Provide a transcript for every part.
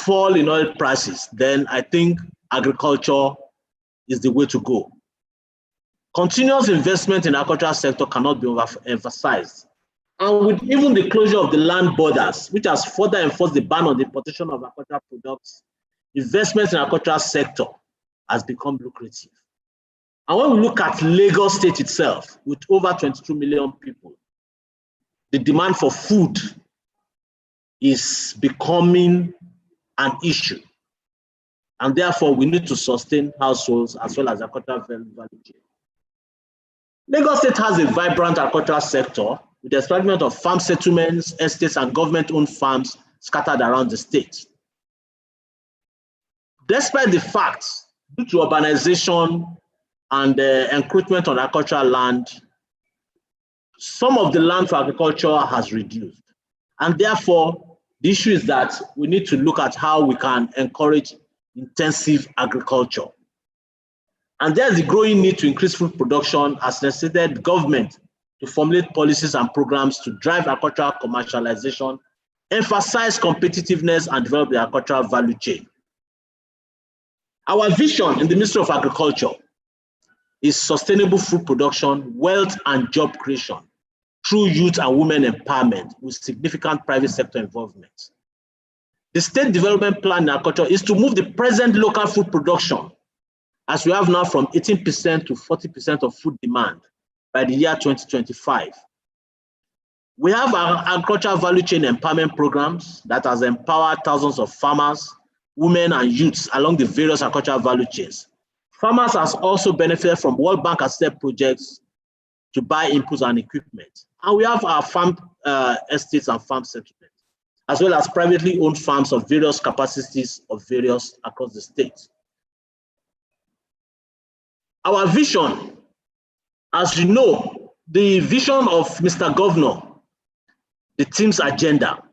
fall in oil prices, then I think agriculture is the way to go. Continuous investment in the agricultural sector cannot be overemphasized. And with even the closure of the land borders, which has further enforced the ban on the importation of agricultural products, investment in the agricultural sector has become lucrative. And when we look at Lagos State itself, with over 22 million people, the demand for food is becoming an issue. And therefore, we need to sustain households as well as the agricultural value chain. Lagos State has a vibrant agricultural sector with the establishment of farm settlements, estates, and government-owned farms scattered around the state. Despite the fact, due to urbanization and encroachment on agricultural land, some of the land for agriculture has reduced. And therefore, the issue is that we need to look at how we can encourage intensive agriculture. And there's a growing need to increase food production as necessitated government to formulate policies and programs to drive agricultural commercialization, emphasize competitiveness, and develop the agricultural value chain. Our vision in the Ministry of Agriculture is sustainable food production, wealth, and job creation through youth and women empowerment with significant private sector involvement. The state development plan in agriculture is to move the present local food production, as we have now, from 18% to 40% of food demand by the year 2025. We have our agricultural value chain empowerment programs that has empowered thousands of farmers, women, and youths along the various agricultural value chains. Farmers has also benefited from World Bank assisted projects to buy inputs and equipment. And we have our farm estates and farm settlements, as well as privately owned farms of various capacities of various across the state. Our vision, as you know, the vision of Mr. Governor, the team's agenda,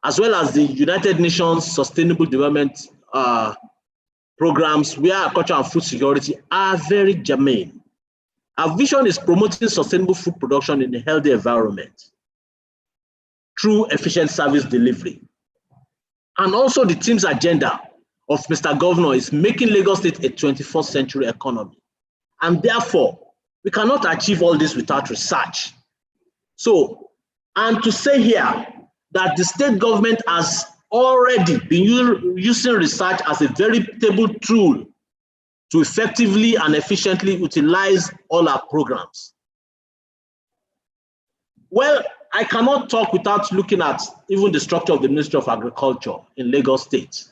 as well as the United Nations Sustainable Development programs where agriculture and food security are very germane. Our vision is promoting sustainable food production in a healthy environment through efficient service delivery. And also the team's agenda of Mr. Governor is making Lagos State a 21st century economy. And therefore, we cannot achieve all this without research. So, and to say here that the state government has already been using research as a veritable tool to effectively and efficiently utilize all our programs. Well, I cannot talk without looking at even the structure of the Ministry of Agriculture in Lagos State.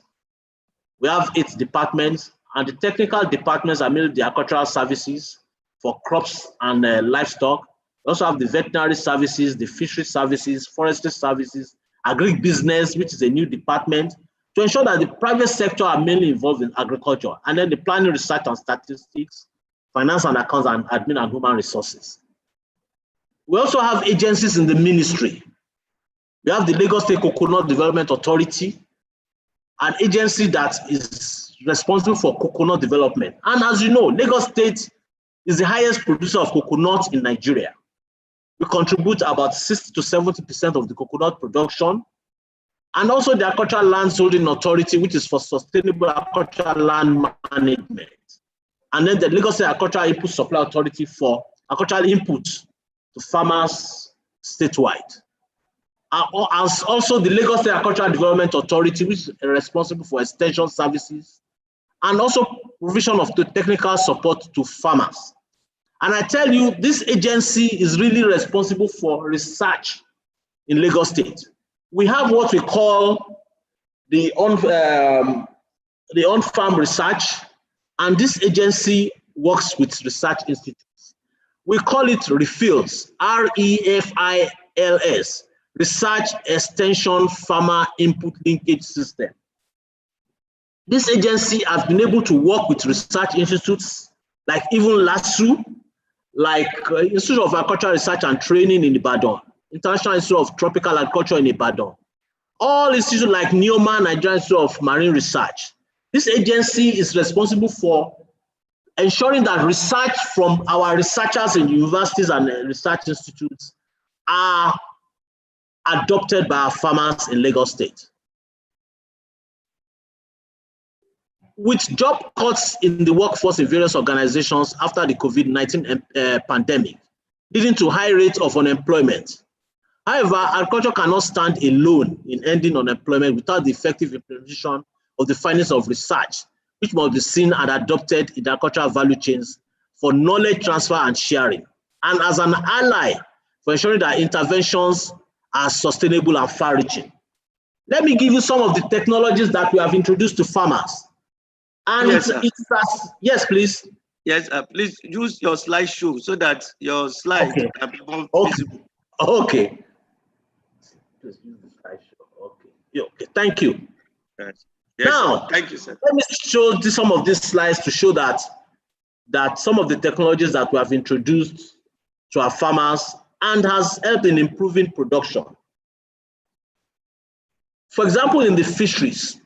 We have 8 departments, and the technical departments are mainly the agricultural services for crops and livestock. We also have the veterinary services, the fishery services, forestry services, agribusiness, which is a new department, to ensure that the private sector are mainly involved in agriculture, and then the planning, research and statistics, finance and accounts, and admin and human resources. We also have agencies in the ministry. We have the Lagos State Coconut Development Authority, an agency that is responsible for coconut development. And as you know, Lagos State is the highest producer of coconut in Nigeria. We contribute about 60 to 70% of the coconut production. And also the Agricultural Land Holding Authority, which is for sustainable agricultural land management. And then the Lagos State Agricultural Input Supply Authority for agricultural inputs to farmers statewide. As also the Lagos State Agricultural Development Authority, which is responsible for extension services and also provision of the technical support to farmers. And I tell you, this agency is really responsible for research in Lagos State. We have what we call the on-farm research, and this agency works with research institutes. We call it REFILS, REFILS, Research Extension Farmer Input Linkage System. This agency has been able to work with research institutes like even Lasu, like Institute of Agricultural Research and Training in Ibadan, International Institute of Tropical Agriculture in Ibadan, all institutes like NEOMA, Nigerian Institute of Marine Research. This agency is responsible for ensuring that research from our researchers in universities and research institutes are adopted by our farmers in Lagos State. with job cuts in the workforce in various organizations after the COVID-19 pandemic, leading to high rates of unemployment. However, agriculture cannot stand alone in ending unemployment without the effective implementation of the findings of research, which must be seen and adopted in the agricultural value chains for knowledge transfer and sharing, and as an ally for ensuring that interventions are sustainable and far-reaching. Let me give you some of the technologies that we have introduced to farmers. And yes, yes, please. Yes, please use your slideshow so that your slides can be more visible. Okay. Please use the slideshow. Okay, thank you. Yes, now, sir. Thank you, sir. Let me show some of these slides to show that some of the technologies that we have introduced to our farmers and has helped in improving production. For example, in the fisheries,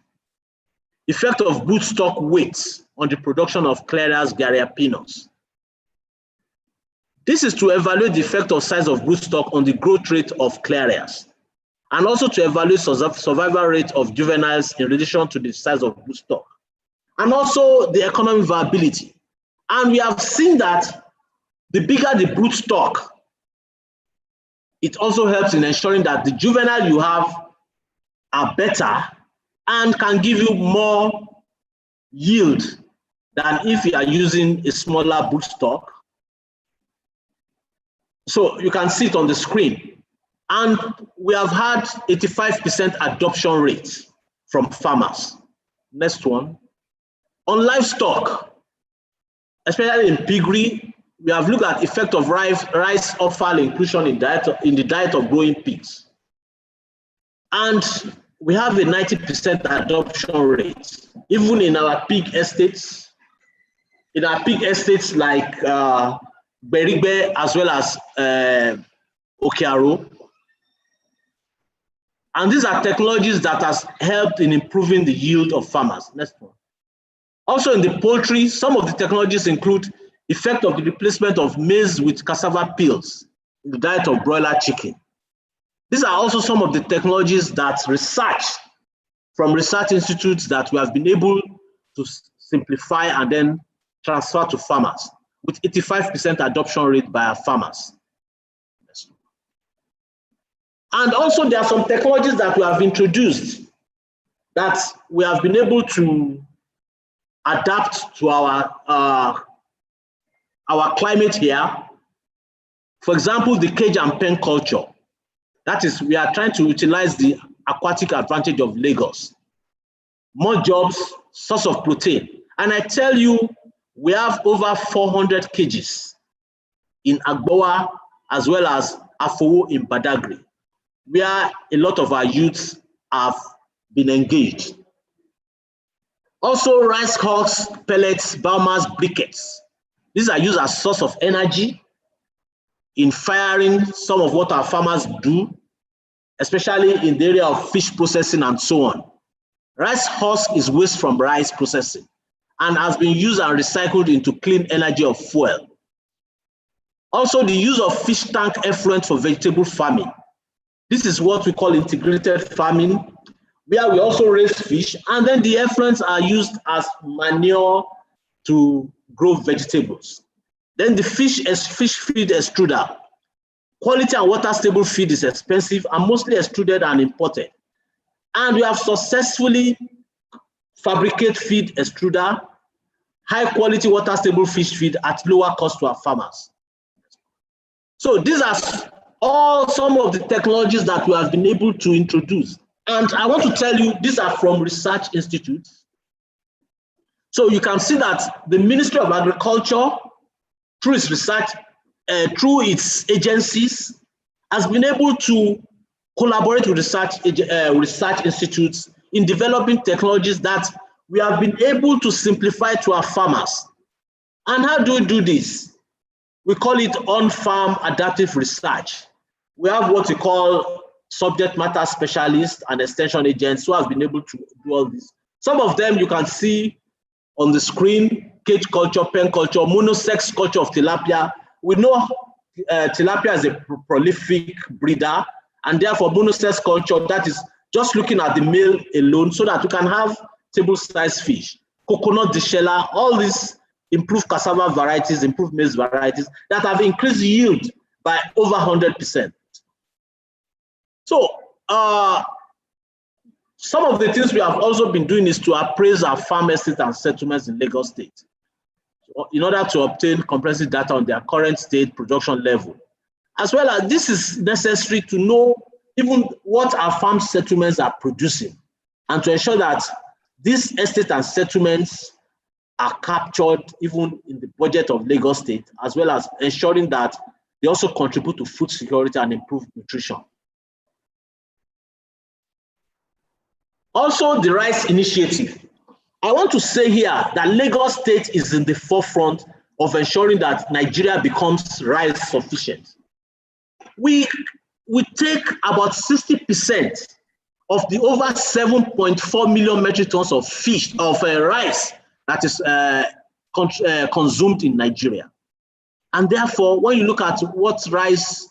effect of broodstock weight on the production of Clarias garrapinus. This is to evaluate the effect of size of broodstock on the growth rate of Clarias, and also to evaluate survival rate of juveniles in relation to the size of broodstock, and also the economic viability. And we have seen that the bigger the broodstock, it also helps in ensuring that the juvenile you have are better and can give you more yield than if you are using a smaller broodstock. So you can see it on the screen. And we have had 85% adoption rate from farmers. Next one. On livestock, especially in piggery, we have looked at effect of rice offal inclusion in the diet of growing pigs. And we have a 90% adoption rate, even in our pig estates. In our pig estates like Berigbe as well as Okearo. And these are technologies that has helped in improving the yield of farmers. Next one. Also in the poultry, some of the technologies include effect of the replacement of maize with cassava peels in the diet of broiler chicken. These are also some of the technologies that from research institutes that we have been able to simplify and then transfer to farmers with 85% adoption rate by our farmers. And also there are some technologies that we have introduced that we have been able to adapt to our climate here. For example, the cage and pen culture. That is, we are trying to utilize the aquatic advantage of Lagos. More jobs, source of protein. And I tell you, we have over 400 cages in Agbowa as well as Afowo in Badagry, where a lot of our youths have been engaged. Also, rice hulls, pellets, biomass briquettes. These are used as source of energy in firing some of what our farmers do, especially in the area of fish processing and so on. Rice husk is waste from rice processing and has been used and recycled into clean energy of fuel. Also, the use of fish tank effluent for vegetable farming. This is what we call integrated farming, where we also raise fish, and then the effluents are used as manure to grow vegetables. Then the fish feed extruder. Quality and water stable feed is expensive and mostly extruded and imported. And we have successfully fabricated feed extruder, high quality water stable fish feed at lower cost to our farmers. So these are all some of the technologies that we have been able to introduce. And I want to tell you, these are from research institutes. So you can see that the Ministry of Agriculture, through its research, through its agencies, has been able to collaborate with research institutes in developing technologies that we have been able to simplify to our farmers. And how do we do this? We call it on-farm adaptive research. We have what we call subject matter specialists and extension agents who have been able to do all this. Some of them you can see on the screen: cage culture, pen culture, monosex culture of tilapia. We know tilapia is a prolific breeder, and therefore monosex culture, that is just looking at the male alone so that you can have table-sized fish. coconut deshella, all these improved cassava varieties, improved maize varieties that have increased yield by over 100%. So some of the things we have also been doing is to appraise our farm estates and settlements in Lagos State in order to obtain comprehensive data on their current state production level. As well as this is necessary to know even what our farm settlements are producing and to ensure that these estates and settlements are captured even in the budget of Lagos State, as well as ensuring that they also contribute to food security and improved nutrition. Also, the rice initiative. I want to say here that Lagos State is in the forefront of ensuring that Nigeria becomes rice sufficient. We take about 60% of the over 7.4 million metric tons of rice that is consumed in Nigeria. And therefore, when you look at what rice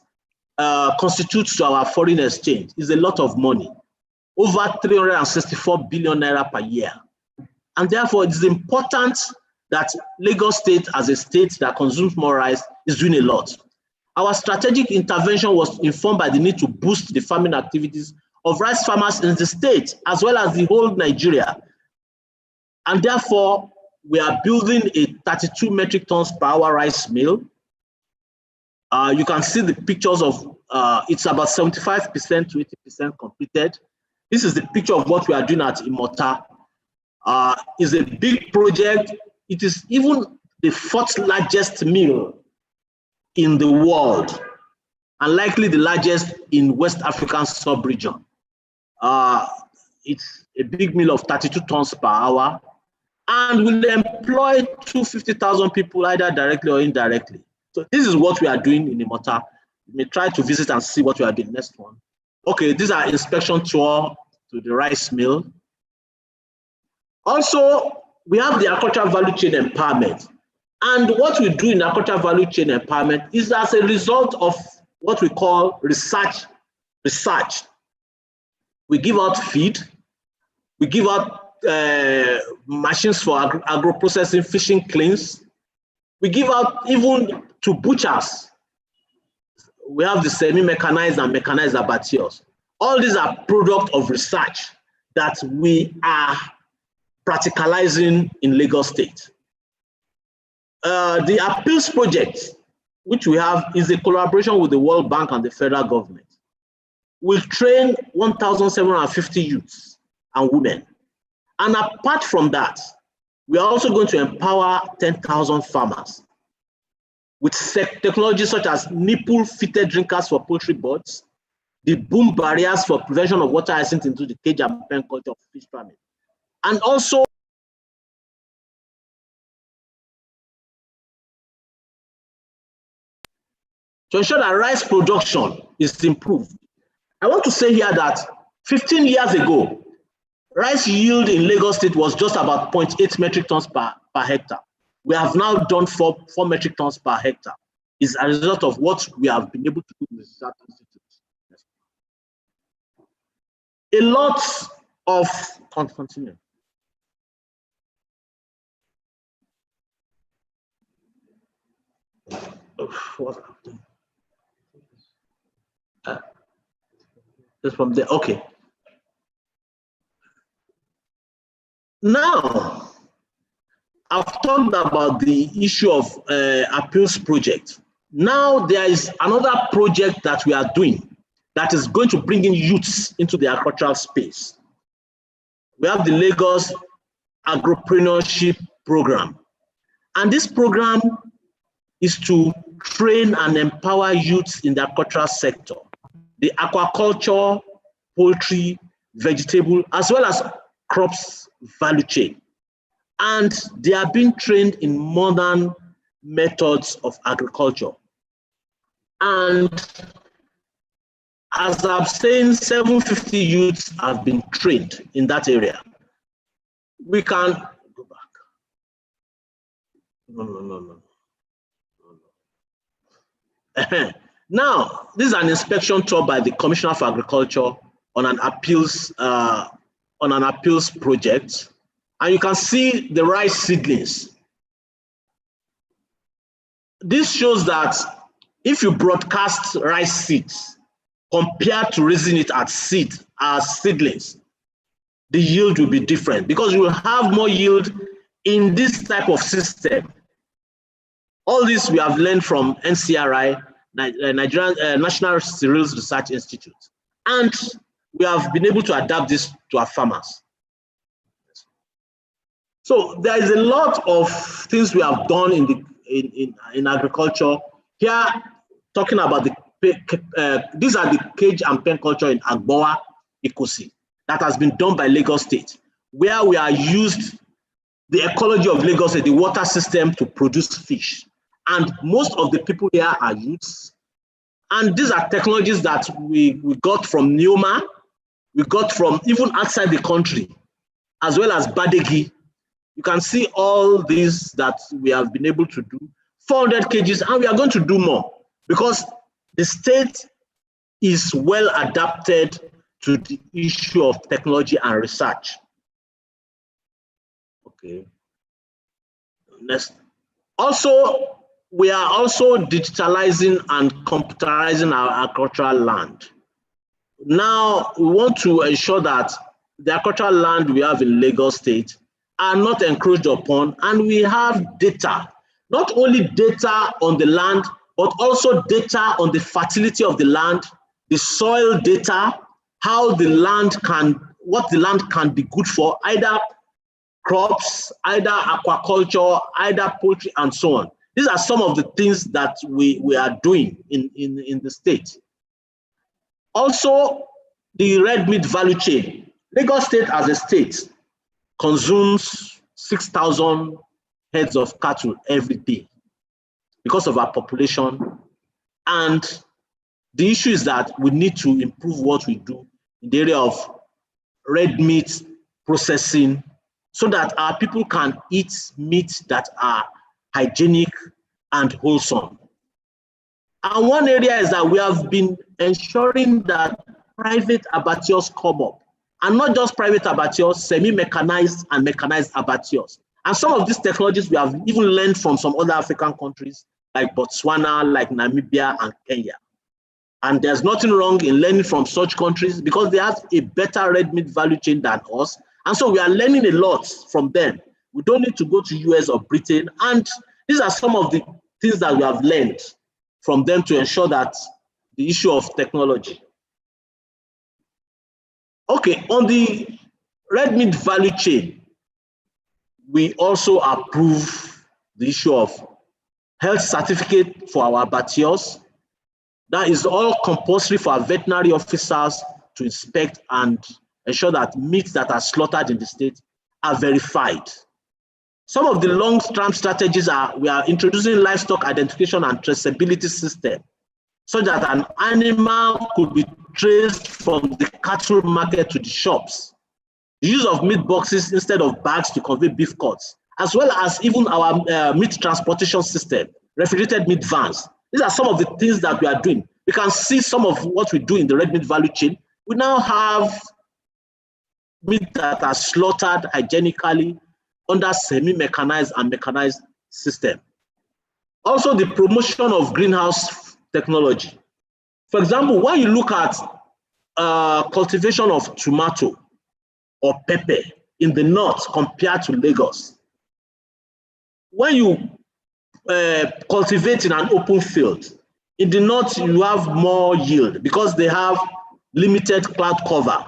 constitutes to our foreign exchange, is a lot of money, over 364 billion naira per year. And therefore, it is important that Lagos State, as a state that consumes more rice, is doing a lot. Our strategic intervention was informed by the need to boost the farming activities of rice farmers in the state, as well as the whole Nigeria. And therefore, we are building a 32 metric tons per hour rice mill. You can see the pictures of, it's about 75% to 80% completed. This is the picture of what we are doing at Imota. It's a big project. It is even the 4th largest mill in the world, and likely the largest in West African sub-region. It's a big mill of 32 tons per hour and will employ 250,000 people either directly or indirectly. So this is what we are doing in Imota. You may try to visit and see what we are doing. Next one. Okay, these are inspection tour to the rice mill. Also, we have the agricultural value chain empowerment. And what we do in agricultural value chain empowerment is as a result of what we call research. We give out feed, we give out machines for agro-processing, fishing cleans. We give out even to butchers. We have the semi-mechanized and mechanized abattoirs. All these are products of research that we are practicalizing in Lagos State. The appeals project, which we have, is a collaboration with the World Bank and the federal government. We'll train 1,750 youths and women. And apart from that, we are also going to empower 10,000 farmers with technologies such as nipple-fitted drinkers for poultry birds, the boom barriers for prevention of water hyacinth into the cage and pen culture of fish farming, and also to ensure that rice production is improved. I want to say here that 15 years ago, rice yield in Lagos State was just about 0.8 metric tons per hectare. We have now done 4 metric tons per hectare. It's a result of what we have been able to do with that institute. A lot of, continue. Just from there, okay. Now, I've talked about the issue of appeals project. Now there is another project that we are doing that is going to bring in youths into the agricultural space. We have the Lagos Agropreneurship Program. And this program is to train and empower youths in the agricultural sector, the aquaculture, poultry, vegetable, as well as crops value chain. And they are being trained in modern methods of agriculture. And as I'm saying, 750 youths have been trained in that area. We can go back. No. Now, this is an inspection tour by the Commissioner for Agriculture on an appeals project. And you can see the rice seedlings. This shows that if you broadcast rice seeds compared to raising it as seedlings, the yield will be different because you will have more yield in this type of system. All this we have learned from NCRI, Nigerian National Cereals Research Institute, and we have been able to adapt this to our farmers. So there is a lot of things we have done in agriculture. Here, talking about these are the cage and pen culture in Agboa, Ikosi, that has been done by Lagos State, where we are used the ecology of Lagos State, the water system, to produce fish. And most of the people here are youths. And these are technologies that we got from Neoma, we got from even outside the country, as well as Badegi. You can see all these that we have been able to do, 400 kgs, and we are going to do more because the state is well adapted to the issue of technology and research. Okay. Next. Also, we are also digitalizing and computerizing our agricultural land. Now, we want to ensure that the agricultural land we have in Lagos State are not encroached upon, and we have data, not only data on the land, but also data on the fertility of the land, the soil data, how the land what the land can be good for, either crops, either aquaculture, either poultry, and so on. These are some of the things that we are doing in the state. Also, the red meat value chain. Lagos State as a state consumes 6,000 heads of cattle every day because of our population. And the issue is that we need to improve what we do in the area of red meat processing so that our people can eat meat that are hygienic and wholesome. And one area is that we have been ensuring that private abattoirs come up, and not just private abattoirs, semi-mechanized and mechanized abattoirs. And some of these technologies we have even learned from some other African countries like Botswana, like Namibia and Kenya. And there's nothing wrong in learning from such countries because they have a better red meat value chain than us. And so we are learning a lot from them. We don't need to go to US or Britain. And these are some of the things that we have learned from them to ensure that the issue of technology. Okay, on the red meat value chain, we also approve the issue of health certificate for our abattoirs. That is all compulsory for our veterinary officers to inspect and ensure that meats that are slaughtered in the state are verified. Some of the long-term strategies are, we are introducing livestock identification and traceability system so that an animal could be traced from the cattle market to the shops. The use of meat boxes instead of bags to convey beef cuts, as well as even our meat transportation system, refrigerated meat vans. These are some of the things that we are doing. You can see some of what we do in the red meat value chain. We now have meat that are slaughtered hygienically under semi-mechanized and mechanized system. Also, the promotion of greenhouse technology. For example, when you look at cultivation of tomato or pepper in the north compared to Lagos, when you cultivate in an open field, in the north you have more yield because they have limited cloud cover.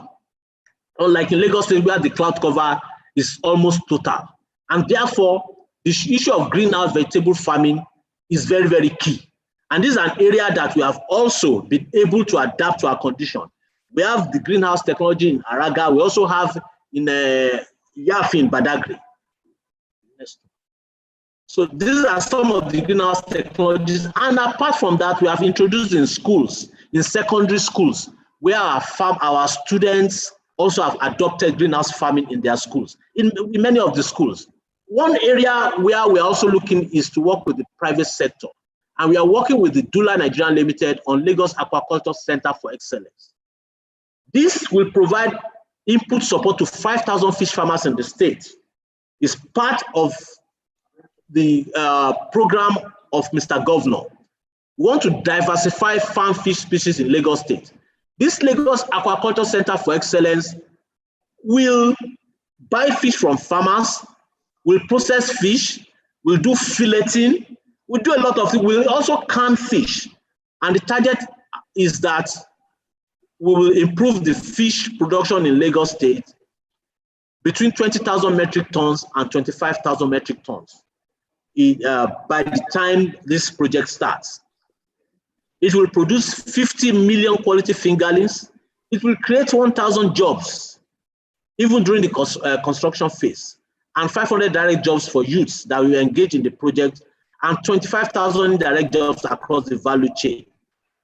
Unlike in Lagos State where the cloud cover is almost total. And therefore, the issue of greenhouse vegetable farming is very, very key. And this is an area that we have also been able to adapt to our condition. We have the greenhouse technology in Araga. We also have in Yafin, Badagry. So these are some of the greenhouse technologies. And apart from that, we have introduced in schools, in secondary schools, where our students also have adopted greenhouse farming in their schools, in many of the schools. One area where we're also looking is to work with the private sector. And we are working with the Dula Nigeria Limited on Lagos Aquaculture Center for Excellence. This will provide input support to 5,000 fish farmers in the state It's part of the program of Mr. Governor. We want to diversify farm fish species in Lagos State. This Lagos Aquaculture Center for Excellence will buy fish from farmers, will process fish, will do filleting, we'll do a lot of things. We'll also can fish. And the target is that we will improve the fish production in Lagos State between 20,000 metric tons and 25,000 metric tons by the time this project starts. It will produce 50 million quality fingerlings. It will create 1,000 jobs, even during the construction phase, and 500 direct jobs for youths that will engage in the project, and 25,000 direct jobs across the value chain.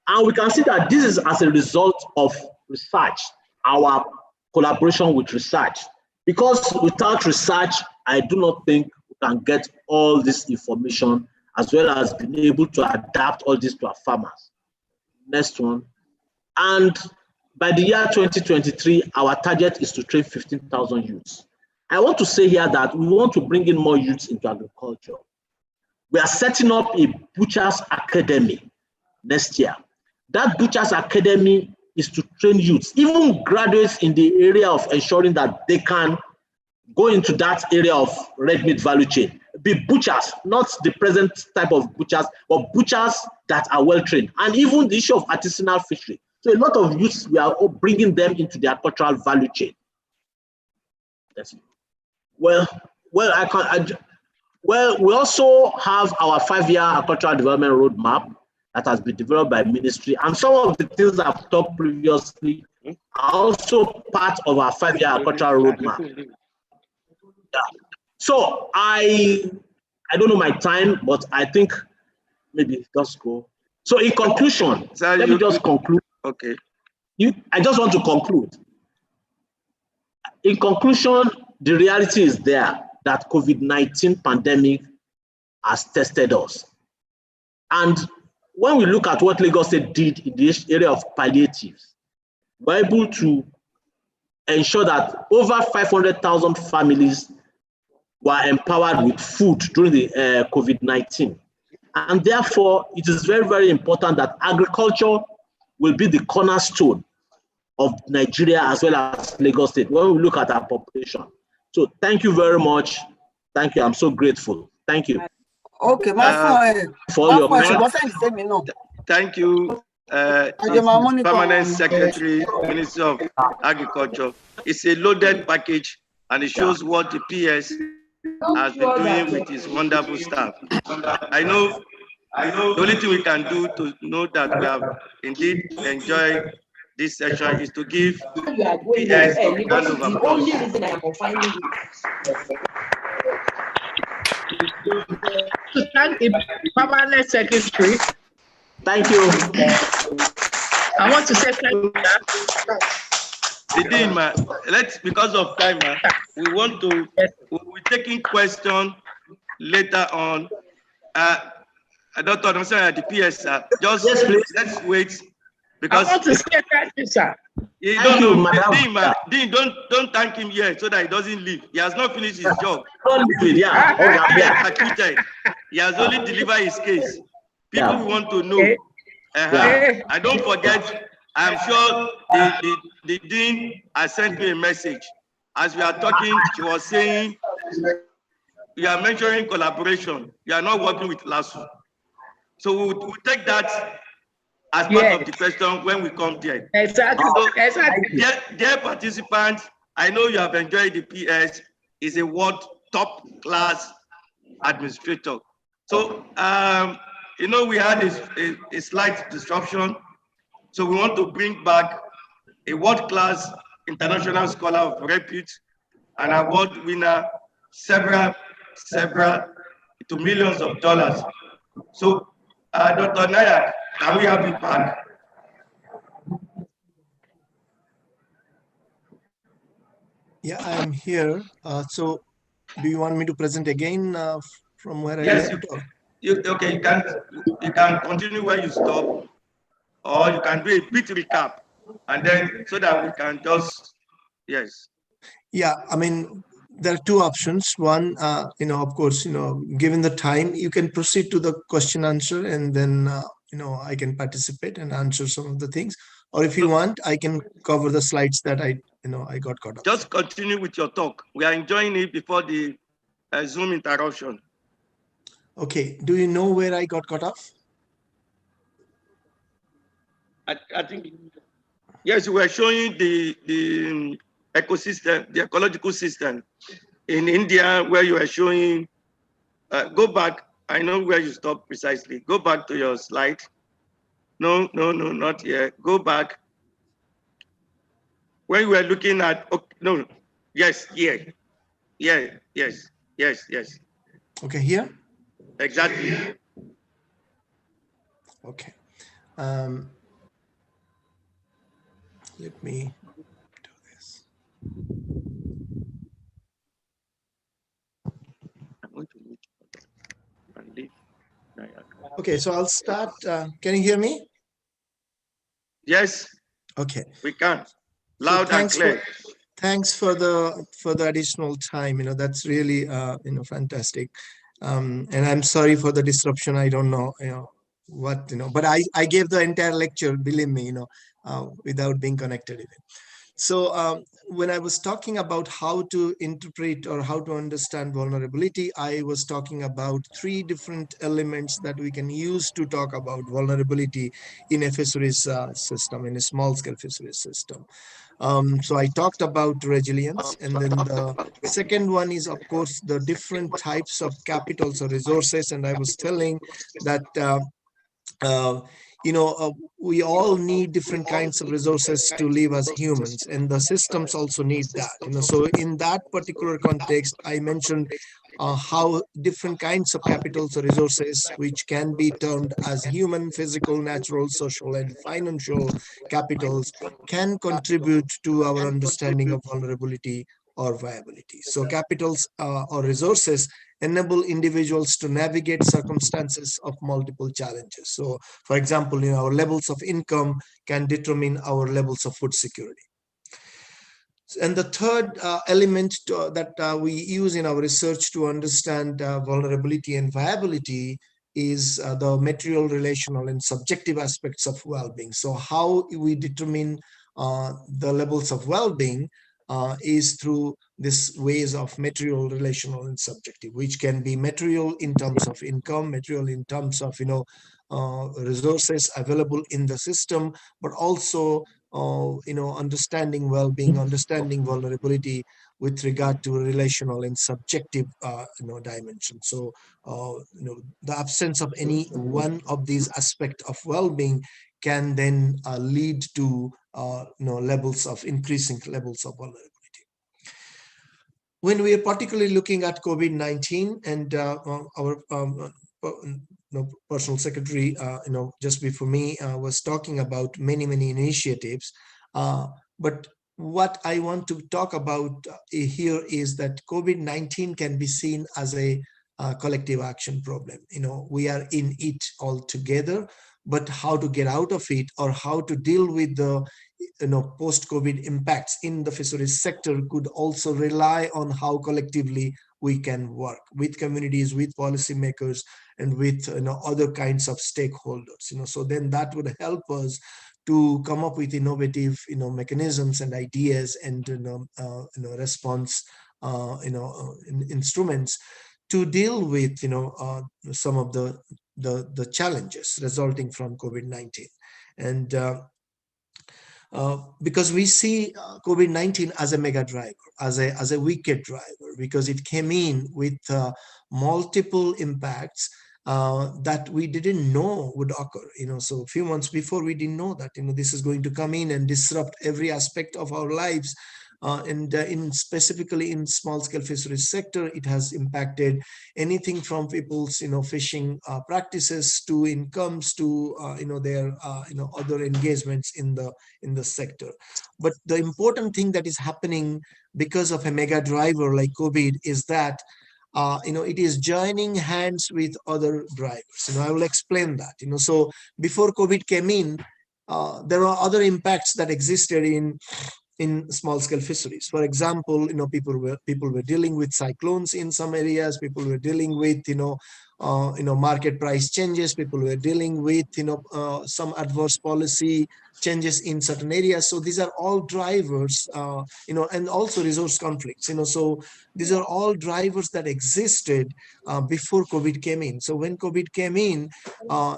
And we can see that this is as a result of research, our collaboration with research. Because without research, I do not think we can get all this information, as well as being able to adapt all this to our farmers. Next one. And by the year 2023, our target is to train 15,000 youths. I want to say here that we want to bring in more youths into agriculture. We are setting up a Butchers Academy next year. That Butchers Academy is to train youths, even graduates in the area of ensuring that they can go into that area of red meat value chain. Be butchers, not the present type of butchers, but butchers that are well trained. And even the issue of artisanal fishery. So a lot of youths, we are bringing them into the agricultural value chain. That's it. Well, we also have our 5-year agricultural development roadmap that has been developed by ministry, and some of the things I've talked previously are also part of our 5-year agricultural roadmap. Yeah. So I don't know my time, but I think maybe just go. So in conclusion, let me just conclude. Okay. I just want to conclude. In conclusion, the reality is there that COVID-19 pandemic has tested us. And when we look at what Lagos State did in the area of palliatives, we're able to ensure that over 500,000 families were empowered with food during the COVID-19. And therefore, it is very, very important that agriculture will be the cornerstone of Nigeria as well as Lagos State when we look at our population. So thank you very much. Thank you. I'm so grateful. Thank you. Okay, for your thank you, Permanent Secretary, Minister of Agriculture. It's a loaded package, and it shows what the PS has been doing with his wonderful staff. I know the only thing we can do to know that we have indeed enjoyed this session is to give PS a round of applause. To thank the Permanent Secretary. Thank you. I want to say thank you. Let's, because of time, we want to, we're taking questions later on. Dr. Donson, the PS, just let's wait. Because I want to say thank you, sir. Dean, don't thank him yet so that he doesn't leave. He has not finished his job. He has only delivered his case. People want to know. And don't forget, I'm sure the Dean has sent me a message. As we are talking, she was saying, you are mentioning collaboration. You are not working with Lasu. So we'll take that as part of the question when we come there. Exactly. So, exactly. Dear participants, I know you have enjoyed the PS. Is a world top class administrator. So, we had a slight disruption. So we want to bring back a world-class international scholar of repute, an award winner, several to millions of dollars. So, Dr. Nayak, can we have you back? Yeah, I'm here. So, do you want me to present again from where Yes, I left? Okay, you can continue where you stop, or you can do a bit recap, and then so that we can just, yes. Yeah, I mean, there are two options. One, of course, given the time, you can proceed to the question answer, and then, I can participate and answer some of the things. Or if you want, I can cover the slides that I got caught up. Just continue with your talk. We are enjoying it before the Zoom interruption. Okay. Do you know where I got cut off? I think, yes, we are showing the ecosystem, the ecological system in India, where you are showing, go back. I know where you stopped precisely. Go back to your slide. No, not here. Go back. When we were looking at, okay, no, yes, here. Yeah, yes. Okay, here? Exactly. Okay. Let me do this. Okay, so I'll start. Can you hear me? Yes. Okay. We can. Loud and clear. Thanks for the additional time. That's really fantastic. And I'm sorry for the disruption. I don't know what but I gave the entire lecture, believe me, without being connected even. So when I was talking about how to interpret or how to understand vulnerability, I was talking about three different elements that we can use to talk about vulnerability in a fisheries system, in a small-scale fisheries system. So I talked about resilience, and then the second one is, of course, the different types of capitals or resources. And I was telling that we all need different kinds of resources to live as humans, and the systems also need that. So in that particular context, I mentioned how different kinds of capitals or resources, which can be termed as human, physical, natural, social, and financial capitals, can contribute to our understanding of vulnerability or viability. So capitals or resources enable individuals to navigate circumstances of multiple challenges. So, for example, our levels of income can determine our levels of food security. And the third element that we use in our research to understand vulnerability and viability is the material, relational, and subjective aspects of well-being. So how we determine the levels of well-being is through these ways of material, relational, and subjective, which can be material in terms of income, material in terms of resources available in the system, but also understanding well-being, understanding vulnerability with regard to relational and subjective dimension. So the absence of any one of these aspects of well-being can then lead to increasing levels of vulnerability. When we are particularly looking at COVID-19, and our personal secretary, just before me, was talking about many initiatives, but what I want to talk about here is that COVID-19 can be seen as a collective action problem. We are in it all together, but how to get out of it, or how to deal with the post-COVID impacts in the fisheries sector, could also rely on how collectively we can work with communities, with policymakers, and with other kinds of stakeholders. So then that would help us to come up with innovative mechanisms and ideas and response instruments to deal with some of the challenges resulting from COVID-19. And because we see COVID-19 as a mega driver, as a wicked driver, because it came in with multiple impacts that we didn't know would occur. So a few months before, we didn't know that this is going to come in and disrupt every aspect of our lives. And specifically in small-scale fisheries sector, it has impacted anything from people's fishing practices to incomes to their other engagements in the sector. But the important thing that is happening because of a mega driver like COVID is that it is joining hands with other drivers. I will explain that. So before COVID came in, there were other impacts that existed in in small scale fisheries. For example, people were dealing with cyclones in some areas. People were dealing with market price changes. People were dealing with some adverse policy changes in certain areas. So these are all drivers, and also resource conflicts. So these are all drivers that existed before COVID came in. So when COVID came in,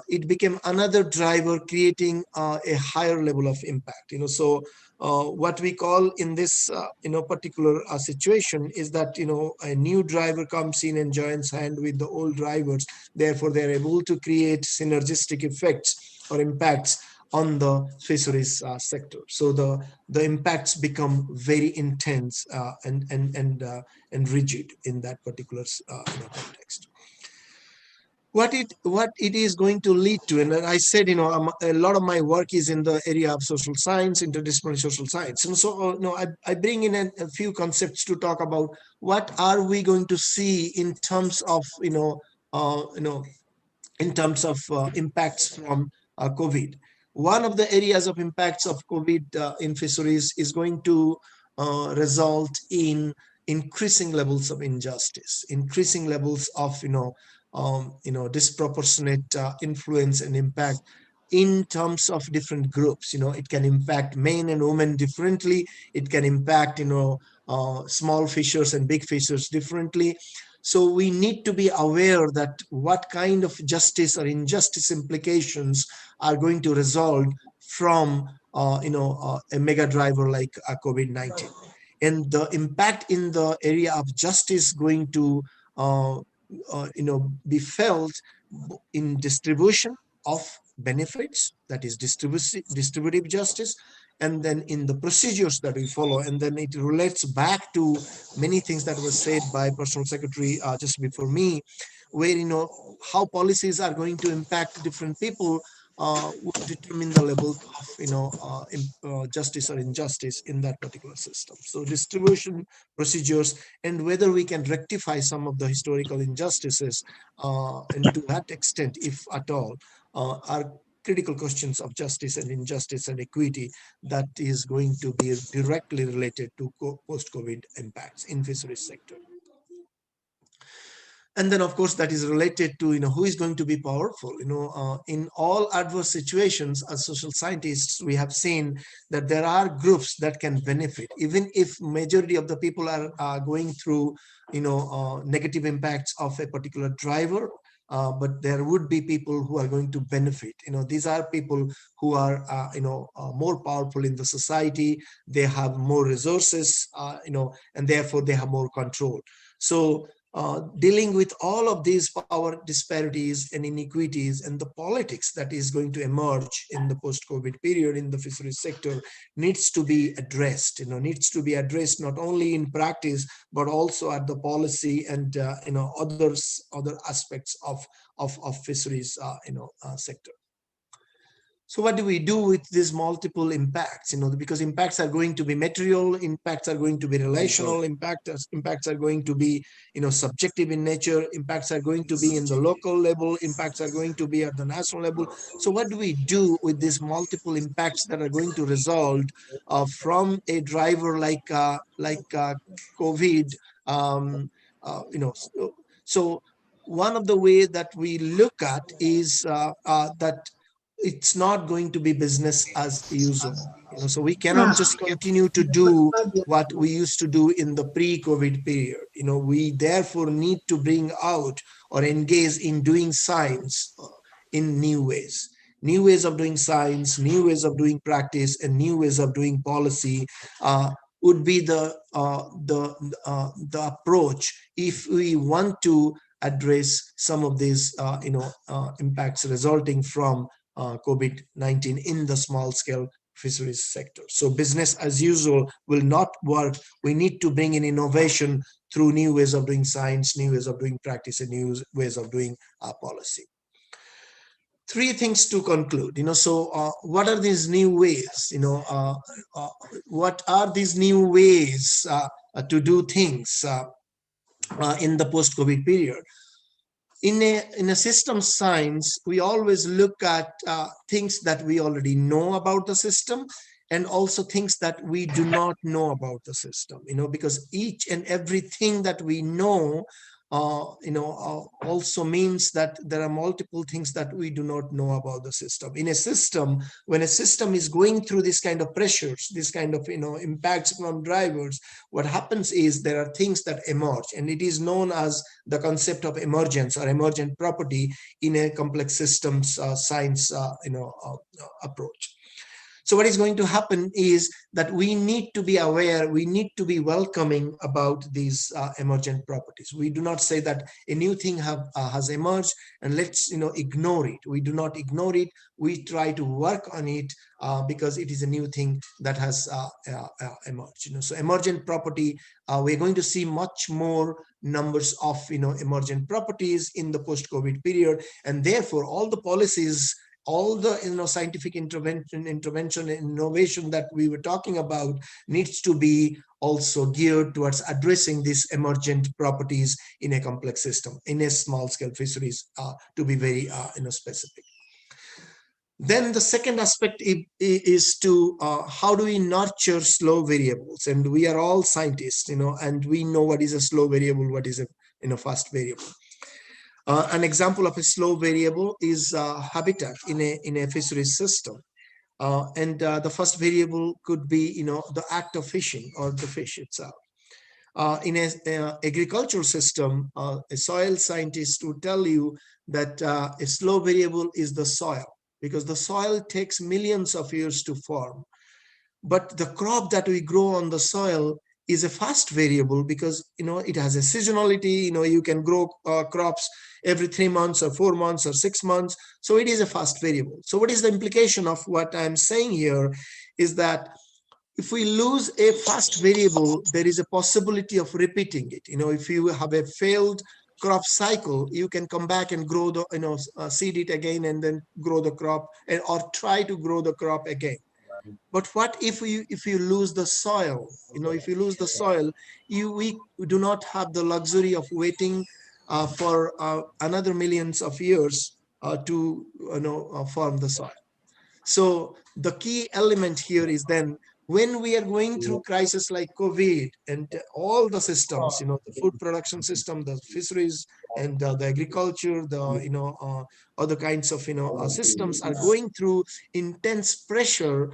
it became another driver, creating a higher level of impact. So what we call in this particular situation is that a new driver comes in and joins hand with the old drivers. Therefore, they're able to create synergistic effects or impacts on the fisheries sector. So the impacts become very intense and rigid in that particular context. What it is going to lead to, and I said, a lot of my work is in the area of social science, interdisciplinary social science, and so I bring in a few concepts to talk about what are we going to see in terms of impacts from COVID. One of the areas of impacts of COVID in fisheries is going to result in increasing levels of injustice, increasing levels of disproportionate influence and impact in terms of different groups. It can impact men and women differently. It can impact small fishers and big fishers differently. So we need to be aware that what kind of justice or injustice implications are going to result from a mega driver like COVID-19, and the impact in the area of justice going to be felt in distribution of benefits, that is distributive justice, and then in the procedures that we follow. And then it relates back to many things that were said by Personal Secretary just before me, where how policies are going to impact different people would determine the level of justice or injustice in that particular system. So distribution, procedures, and whether we can rectify some of the historical injustices, and to that extent, if at all, are critical questions of justice and injustice and equity that is going to be directly related to post-COVID impacts in fisheries sector. And then, of course, that is related to who is going to be powerful. In all adverse situations, as social scientists, we have seen that there are groups that can benefit, even if majority of the people are going through negative impacts of a particular driver. But there would be people who are going to benefit. These are people who are more powerful in the society. They have more resources, and therefore they have more control. So dealing with all of these power disparities and inequities and the politics that is going to emerge in the post-COVID period in the fisheries sector needs to be addressed. Needs to be addressed not only in practice but also at the policy and other aspects of fisheries sector. So what do we do with these multiple impacts? Because impacts are going to be material, impacts are going to be relational, impacts are going to be, subjective in nature, impacts are going to be in the local level, impacts are going to be at the national level. So what do we do with these multiple impacts that are going to result from a driver like COVID? So one of the ways that we look at is that it's not going to be business as usual. So we cannot just continue to do what we used to do in the pre-COVID period. We therefore need to bring out or engage in doing science in new ways of doing science, new ways of doing practice, and new ways of doing policy would be the approach if we want to address some of these impacts resulting from COVID-19 in the small scale fisheries sector. So business as usual will not work. We need to bring in innovation through new ways of doing science, new ways of doing practice, and new ways of doing policy. Three things to conclude. So what are these new ways? What are these new ways to do things in the post-COVID period? In a systems science, we always look at things that we already know about the system and also things that we do not know about the system, because each and everything that we know, also means that there are multiple things that we do not know about the system. In a system, when a system is going through this kind of pressures, this kind of, impacts from drivers, what happens is there are things that emerge, and it is known as the concept of emergence or emergent property in a complex systems science, approach. So what is going to happen is that we need to be aware, we need to be welcoming about these emergent properties. We do not say that a new thing has emerged and let's ignore it. We do not ignore it. We try to work on it because it is a new thing that has emerged. So emergent property, we're going to see much more numbers of emergent properties in the post-COVID period, and therefore all the policies, all the scientific intervention and innovation that we were talking about needs to be also geared towards addressing these emergent properties in a complex system, in a small scale fisheries, to be very specific. Then the second aspect is to how do we nurture slow variables? And we are all scientists, and we know what is a slow variable, what is a fast variable. An example of a slow variable is habitat in a fisheries system. The first variable could be, the act of fishing or the fish itself. In an agricultural system, a soil scientist would tell you that a slow variable is the soil, because the soil takes millions of years to form. But the crop that we grow on the soil is a fast variable because, it has a seasonality. You can grow crops every 3 months or 4 months or 6 months. So it is a fast variable. So what is the implication of what I'm saying here is that if we lose a fast variable, there is a possibility of repeating it. If you have a failed crop cycle, you can come back and grow the, seed it again and then grow the crop, or try to grow the crop again. But what if you lose the soil? If you lose the soil, we do not have the luxury of waiting for another millions of years to form the soil. So the key element here is then when we are going through crisis like COVID and all the systems, the food production system, the fisheries, and the agriculture, the other kinds of systems are going through intense pressure,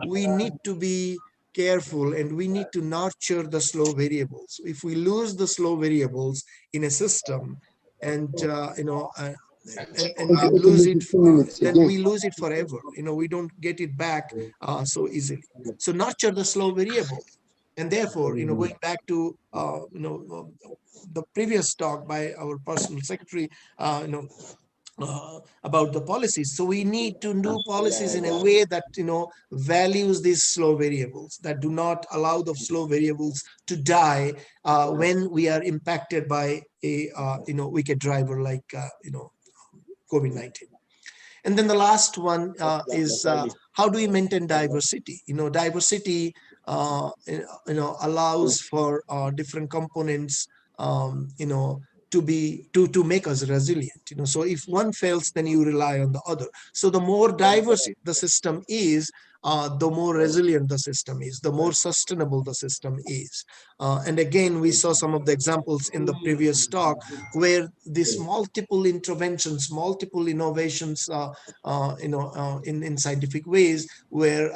we need to be careful and we need to nurture the slow variables. If we lose the slow variables in a system and and lose it, then we lose it forever. We don't get it back so easily. So nurture the slow variable. And therefore, going back to the previous talk by our personal secretary, about the policies. So we need to do policies in a way that values these slow variables, that do not allow the slow variables to die when we are impacted by a wicked driver like COVID-19. And then the last one is how do we maintain diversity? Diversity allows for different components to make us resilient. So if one fails, then you rely on the other. So the more diverse the system is, the more resilient the system is, the more sustainable the system is. And again, we saw some of the examples in the previous talk where these multiple interventions, multiple innovations, in scientific ways, where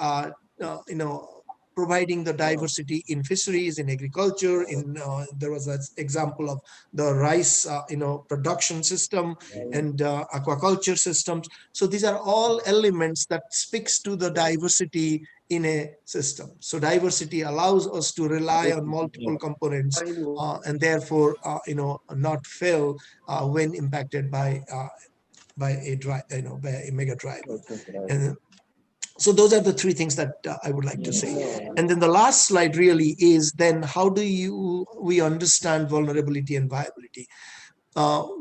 providing the diversity in fisheries, in agriculture, there was an example of the rice, production system and aquaculture systems. So these are all elements that speaks to the diversity in a system. So diversity allows us to rely on multiple components and therefore, not fail when impacted by a mega driver. And so those are the three things that I would like to say. And then the last slide really is then how do we understand vulnerability and viability?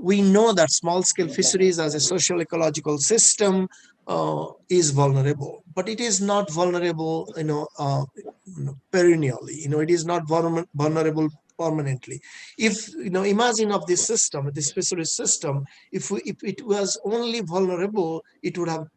We know that small-scale fisheries as a social ecological system is vulnerable, but it is not vulnerable, perennially. It is not vulnerable permanently. If imagine of this system, this fisheries system, if it was only vulnerable, it would have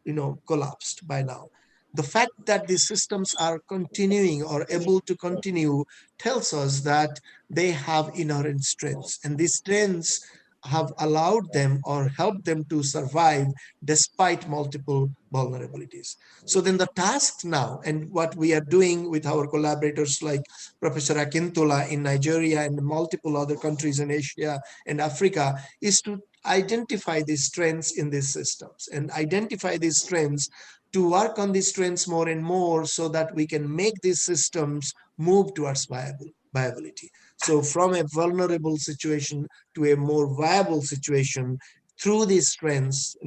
collapsed by now. the fact that these systems are continuing or able to continue tells us that they have inherent strengths, and these strengths have allowed them or helped them to survive despite multiple vulnerabilities. So then the task now, and what we are doing with our collaborators like Professor Akintola in Nigeria and multiple other countries in Asia and Africa, is to identify these strengths in these systems and identify these strengths, to work on these strengths more and more so that we can make these systems move towards viability. So from a vulnerable situation to a more viable situation through these strengths,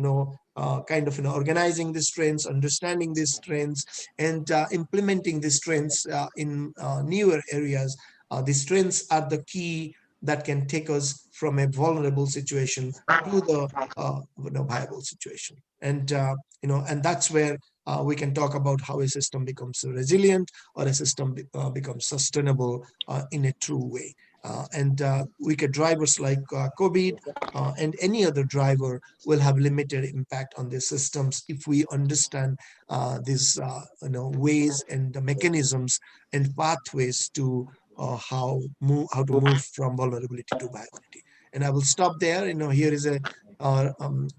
organizing these strengths, understanding these strengths, and implementing these strengths in newer areas. These strengths are the key that can take us from a vulnerable situation to the viable situation. And and that's where we can talk about how a system becomes resilient or a system becomes sustainable in a true way. And weaker drivers like COVID and any other driver will have limited impact on the systems if we understand these ways and the mechanisms and pathways to how to move from vulnerability to viability. And I will stop there. Here is a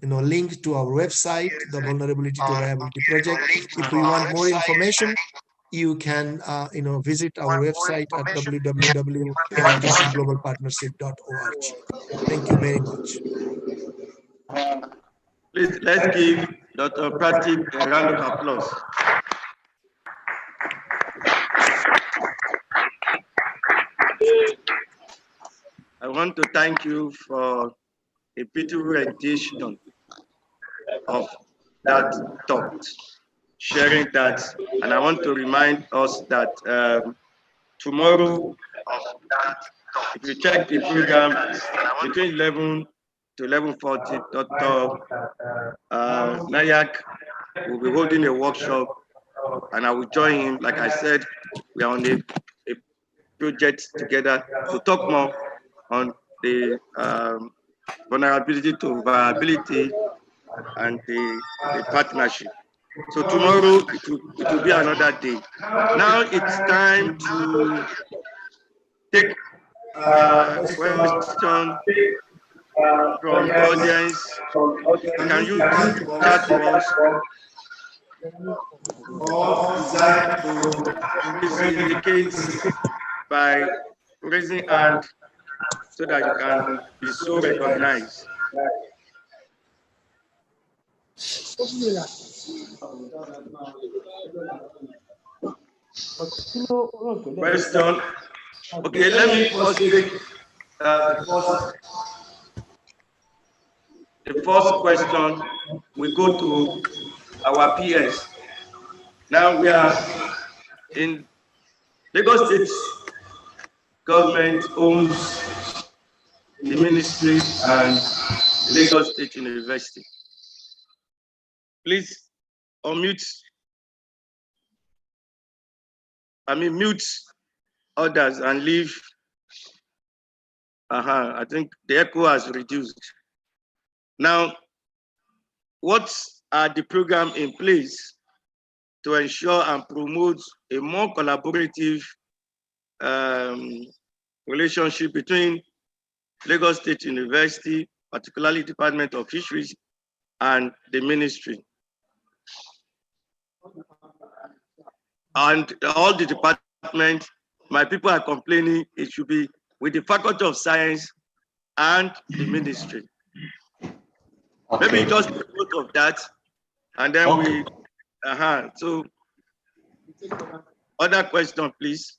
link to our website, the Vulnerability to Viability Project. If we want more information, you can visit our website at www.vcglobalpartnership.org. Thank you very much. Please, let's give Dr. Pratik a round of applause. I want to thank you for a beautiful rendition of that thought, sharing that. And I want to remind us that tomorrow, if you check the program, between 11 to 11:40, Dr. Nayak will be holding a workshop, and I will join him. Like I said, we are on a project together to talk more on the vulnerability to viability and the partnership. So tomorrow it will be another day. Now it's time to take question from the audience. Can you start to us to indicate by raising hand so that you can be so recognized? Question. Okay, let me first take the first question. We go to our PS. Now we are in Lagos State government owns the ministry and Lagos State University. Please unmute. Mute others and leave. I think the echo has reduced. Now, what are the programs in place to ensure and promote a more collaborative relationship between Lagos State University, particularly Department of Fisheries, and the ministry? And all the departments, my people are complaining it should be with the Faculty of Science and the ministry. Okay. Maybe just both of that, and then okay. So, other question, please.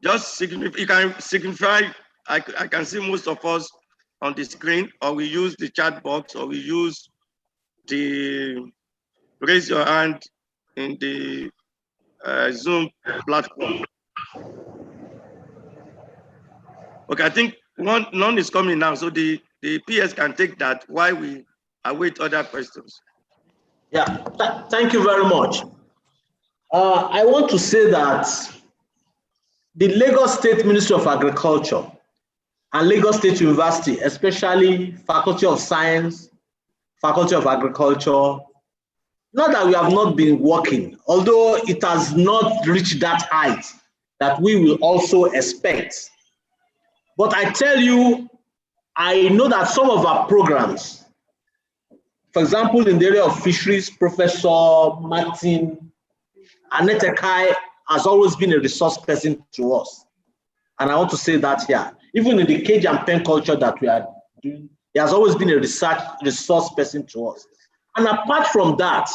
Just signify, you can signify, I can see most of us on the screen, or we use the chat box, or we use the raise your hand in the Zoom platform. Okay, I think none is coming now, so the PS can take that while we await other questions. Yeah, thank you very much. I want to say that the Lagos State Ministry of Agriculture and Lagos State University, especially Faculty of Science Faculty of Agriculture. Not that we have not been working, although it has not reached that height that we will also expect. But I tell you, I know that some of our programs, for example, in the area of fisheries, Professor Martin Anetekai has always been a resource person to us. And I want to say that here, even in the cage and pen culture that we are doing, he has always been a resource person to us. And apart from that,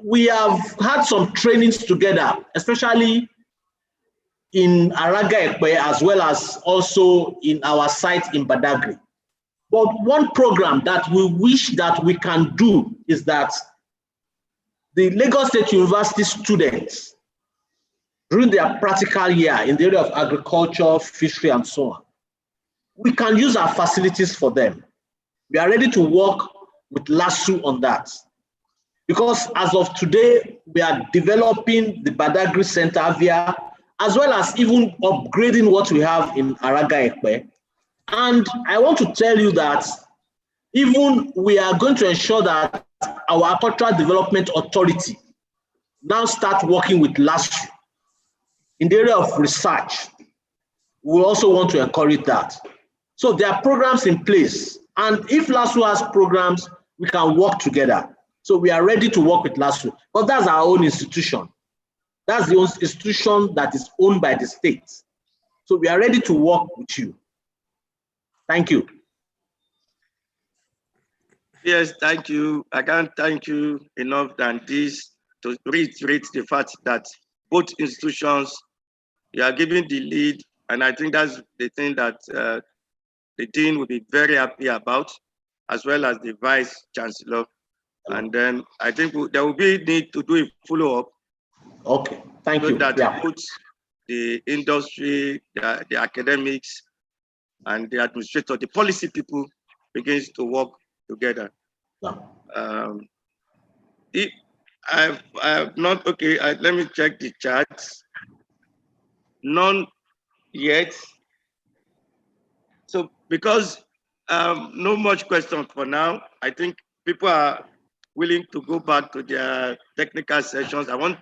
we have had some trainings together, especially in Araga Ekpe, as well as also in our site in Badagry. But one program that we wish that we can do is that the Lagos State University students, during their practical year in the area of agriculture, fishery, and so on, we can use our facilities for them. We are ready to work with Lasu on that. Because as of today, we are developing the Badagry Center via, as well as even upgrading what we have in Araga Ekpe. And I want to tell you that even we are going to ensure that our Agricultural Development Authority now start working with Lasu in the area of research. We also want to encourage that. So there are programs in place. And if Lasu has programs, we can work together. So we are ready to work with Lasu, but that's our own institution. That's the own institution that is owned by the state. So we are ready to work with you. Thank you. Yes, thank you. I can't thank you enough than this to reiterate the fact that both institutions, you are giving the lead, and I think that's the thing that the dean will be very happy about, as well as the vice chancellor. And then I think there will be need to do a follow-up. Okay, thank you. That puts the industry, the academics, and the administrator, the policy people begins to work together. Yeah. If I've not, okay, let me check the charts. None yet. So because no much question for now, I think people are willing to go back to their technical sessions. I want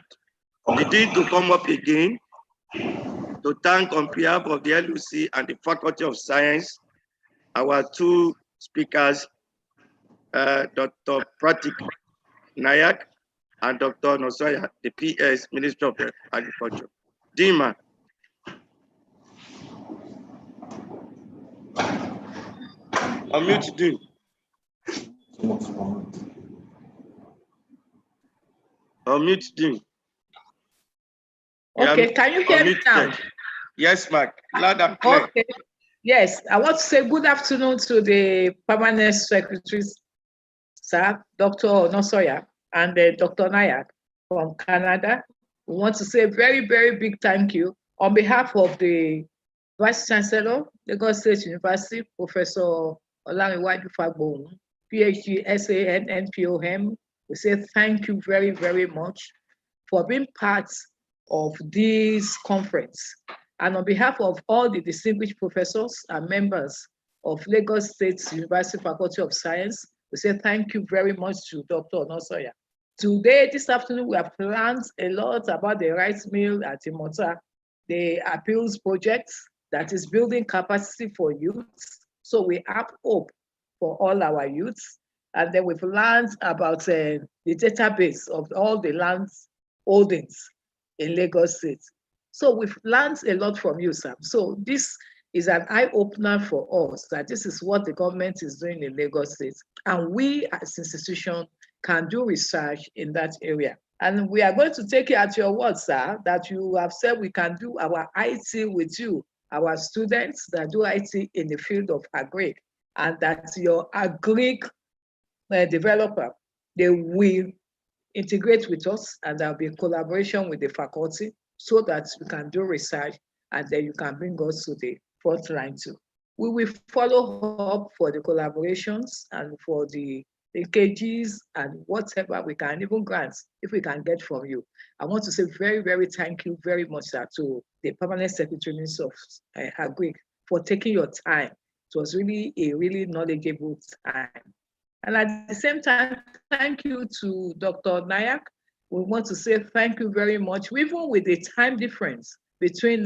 the dean to come up again to thank on behalf of the LUC and the Faculty of Science, our two speakers, Dr. Pratik Nayak and Dr. Nosoya, the PS, Minister of Agriculture. Dima. Unmute Dean. Unmute Dean. Okay, can you hear me now? Yes, Mark. Loud and clear. Okay. Yes, I want to say good afternoon to the permanent secretaries, sir, Dr. Nosoya and Dr. Nayak from Canada. We want to say a very, very big thank you on behalf of the Vice Chancellor, Lagos State University, Professor Olariwaju Fagbohun, PhD, SAN, NPOM. We say thank you very, very much for being part of this conference. And on behalf of all the distinguished professors and members of Lagos State University Faculty of Science, we say thank you very much to Dr. Nosoya. Today, this afternoon, we have learned a lot about the rice mill at Imota, the appeals project that is building capacity for youth. So we have hope for all our youths. And then we've learned about the database of all the land holdings in Lagos State. So we've learned a lot from you, Sam. So this is an eye-opener for us that this is what the government is doing in Lagos State. And we as institution can do research in that area. And we are going to take it at your word, sir, that you have said we can do our IT with you, our students that do IT in the field of agri, and that your agri developer, they will integrate with us, and there'll be a collaboration with the faculty so that we can do research, and then you can bring us to the front line too. We will follow up for the collaborations and for the linkages and whatever we can, even grants, if we can get from you. I want to say very, very thank you very much, sir, to the Permanent Secretary of Agri for taking your time. It was really a really knowledgeable time. And at the same time, thank you to Dr. Nayak. We want to say thank you very much. Even with the time difference between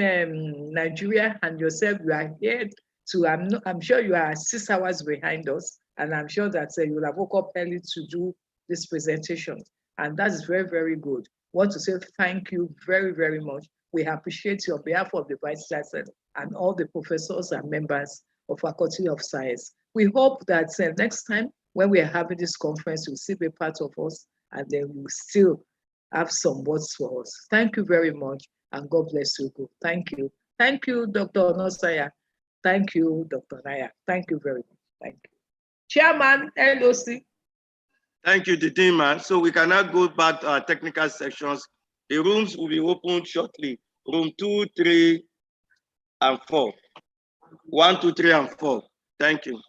Nigeria and yourself, you are here to, I'm sure you are 6 hours behind us, and I'm sure that you will have woke up early to do this presentation. And that is very, very good. Want to say thank you very, very much. We appreciate you on behalf of the Vice Chancellor and all the professors and members of Faculty of Science. We hope that next time when we are having this conference, you'll still be part of us, and then we'll still have some words for us. Thank you very much, and God bless you. Thank you. Thank you, Dr. Nosaya. Thank you, Dr. Naya. Thank you very much. Thank you. Chairman, LOC. Thank you, Didima. So we can now go back to our technical sections. The rooms will be opened shortly. Room 2, 3, and 4. 1, 2, 3, and 4. Thank you.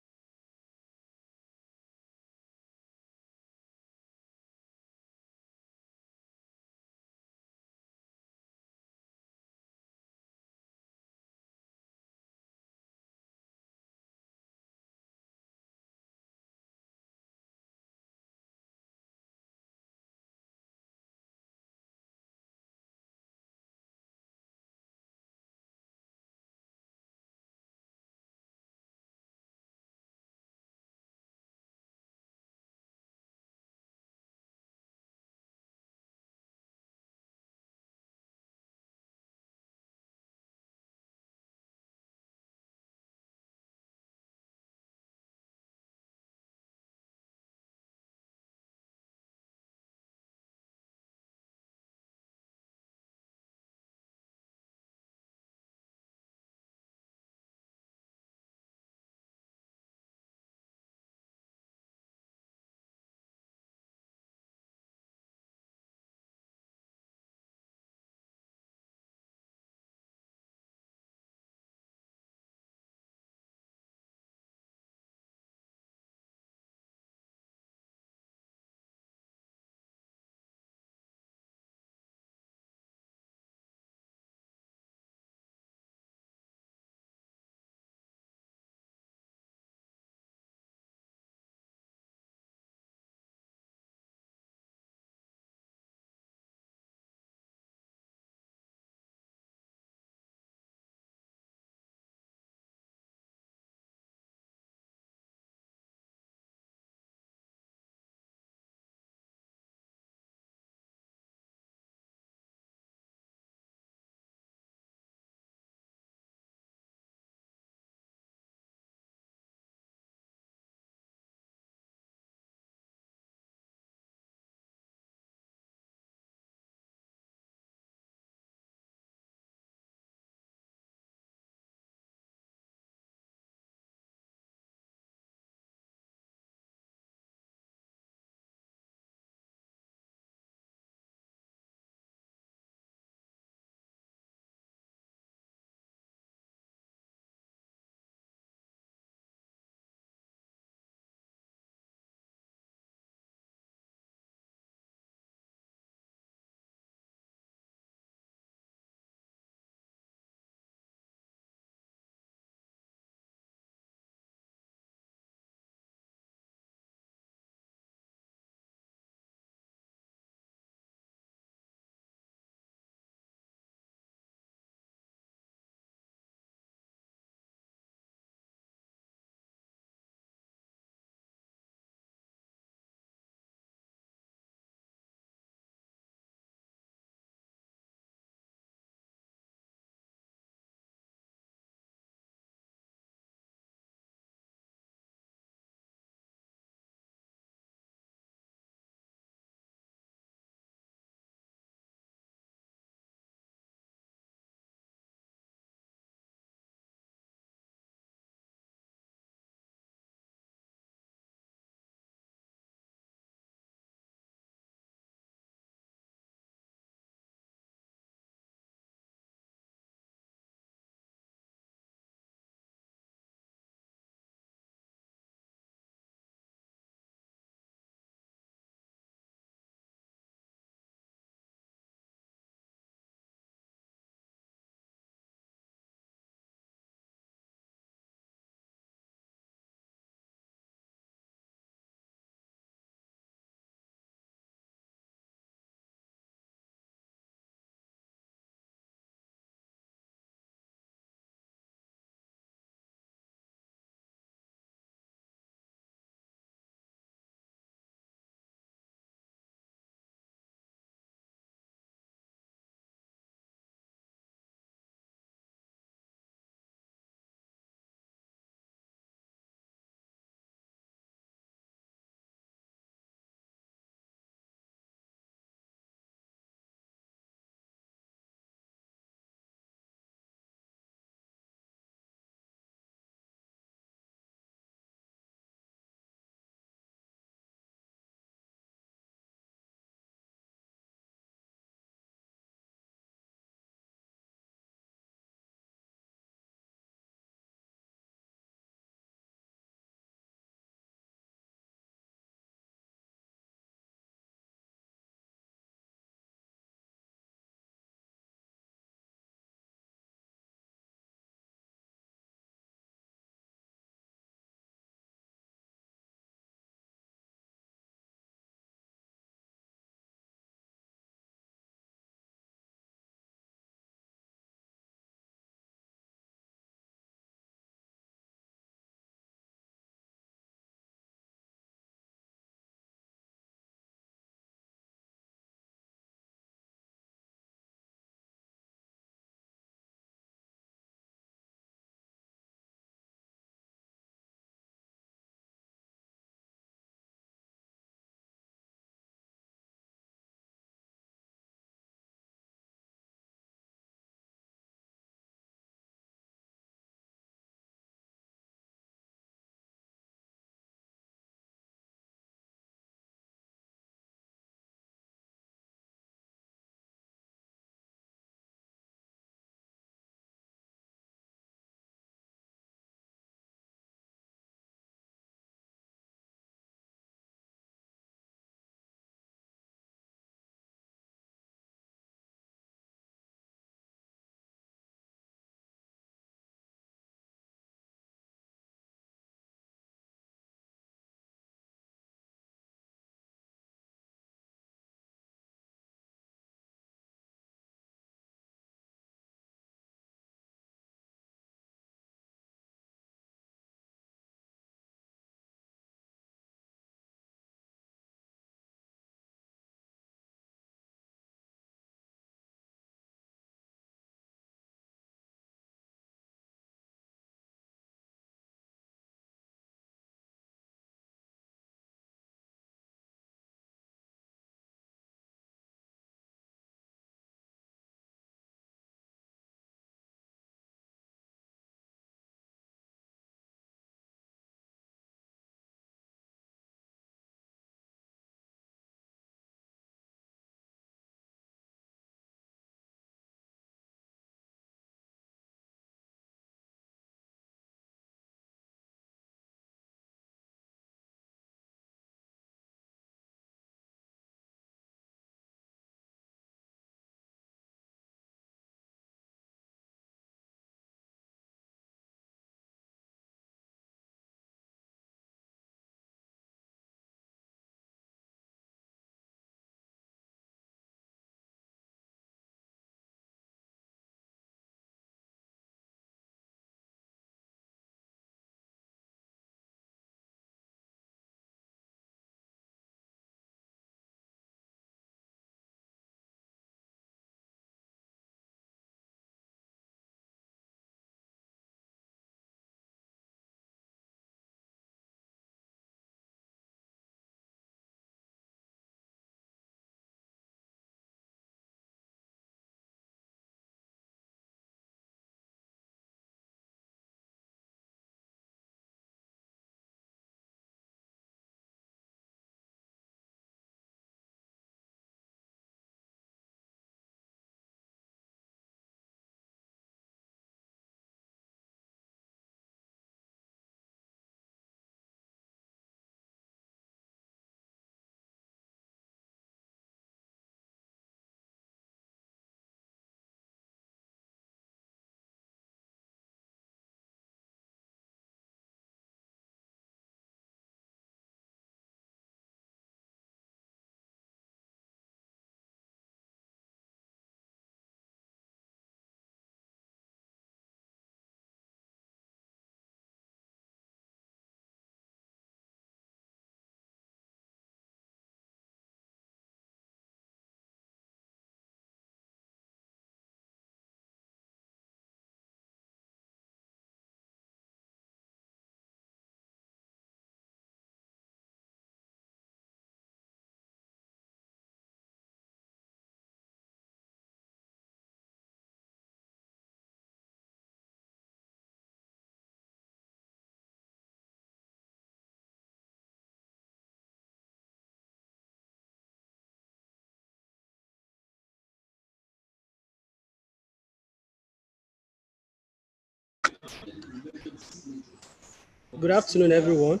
Good afternoon, everyone.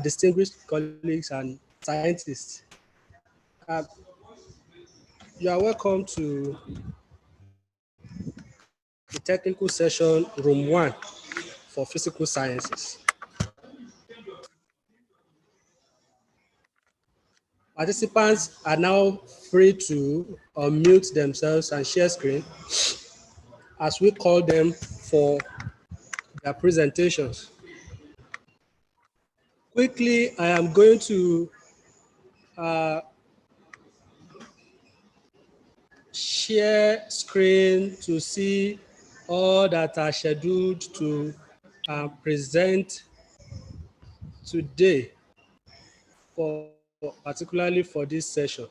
Distinguished colleagues and scientists. You are welcome to the technical session, room 1 for physical sciences. Participants are now free to unmute themselves and share screen as we call them for their presentations. Quickly, I am going to share screen to see all that are scheduled to present today, particularly for this session.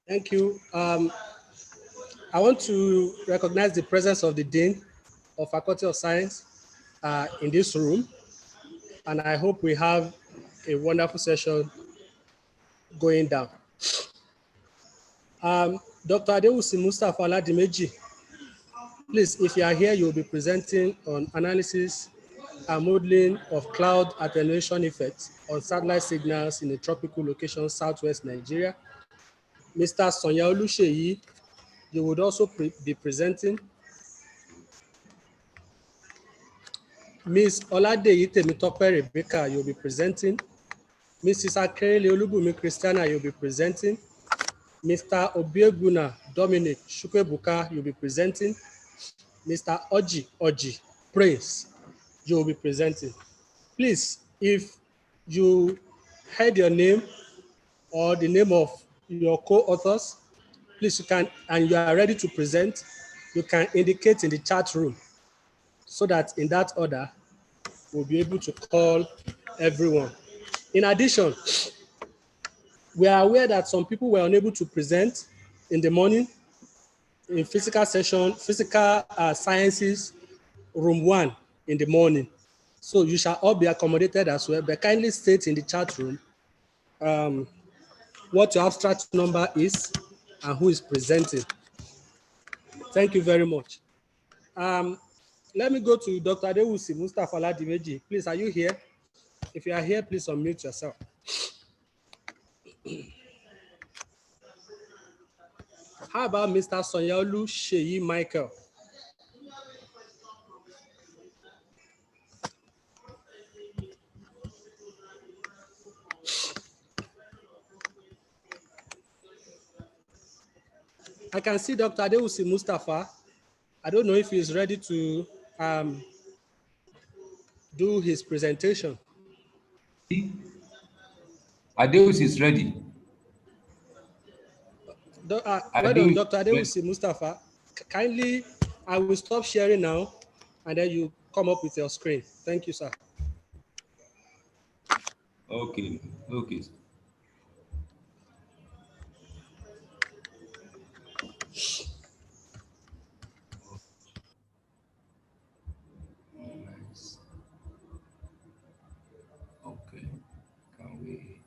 Thank you. I want to recognize the presence of the Dean of Faculty of Science in this room, and I hope we have a wonderful session going down. Dr. Adewusi Mustafa Oladimeji, please, if you are here, you'll be presenting on analysis and modeling of cloud attenuation effects on satellite signals in a tropical location, Southwest Nigeria. Mr. Sonya Oluseyi, you would also be presenting. Ms. Oladeyi Temitope Rebecca, you'll be presenting. Mrs. Akerele Olubumi Christiana, you'll be presenting. Mr. Obieguna Dominic Shukwebuka, you'll be presenting. Mr. Oji Prince, you'll be presenting. Please, if you heard your name or the name of your co-authors, please you can, and you are ready to present, you can indicate in the chat room so that in that order, we'll be able to call everyone. In addition, we are aware that some people were unable to present in the morning in physical session, physical sciences, room 1 in the morning. So you shall all be accommodated as well, but kindly state in the chat room what your abstract number is and who is presenting. Thank you very much. Let me go to Dr. Adewusi Mustafa Oladimeji. Please, are you here? If you are here, please unmute yourself. How about Mr. Sonyaolu Sheyi Michael? I can see Dr. Adewusi Mustafa. I don't know if he's ready to do his presentation. Adewusi is ready. Well done, Dr. Adewusi Mustafa. Kindly, I will stop sharing now, and then you come up with your screen. Thank you, sir. Okay, okay. Nice. Okay, can we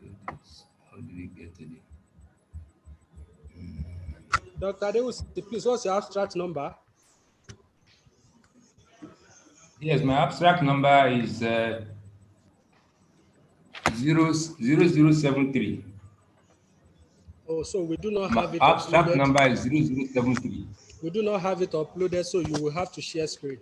do this? How do we get to it? Dr. Adewusi, please, what's your abstract number? Yes, my abstract number is 0073. Oh, so we do not have My it abstract uploaded. number is 0073. We do not have it uploaded, so you will have to share screen.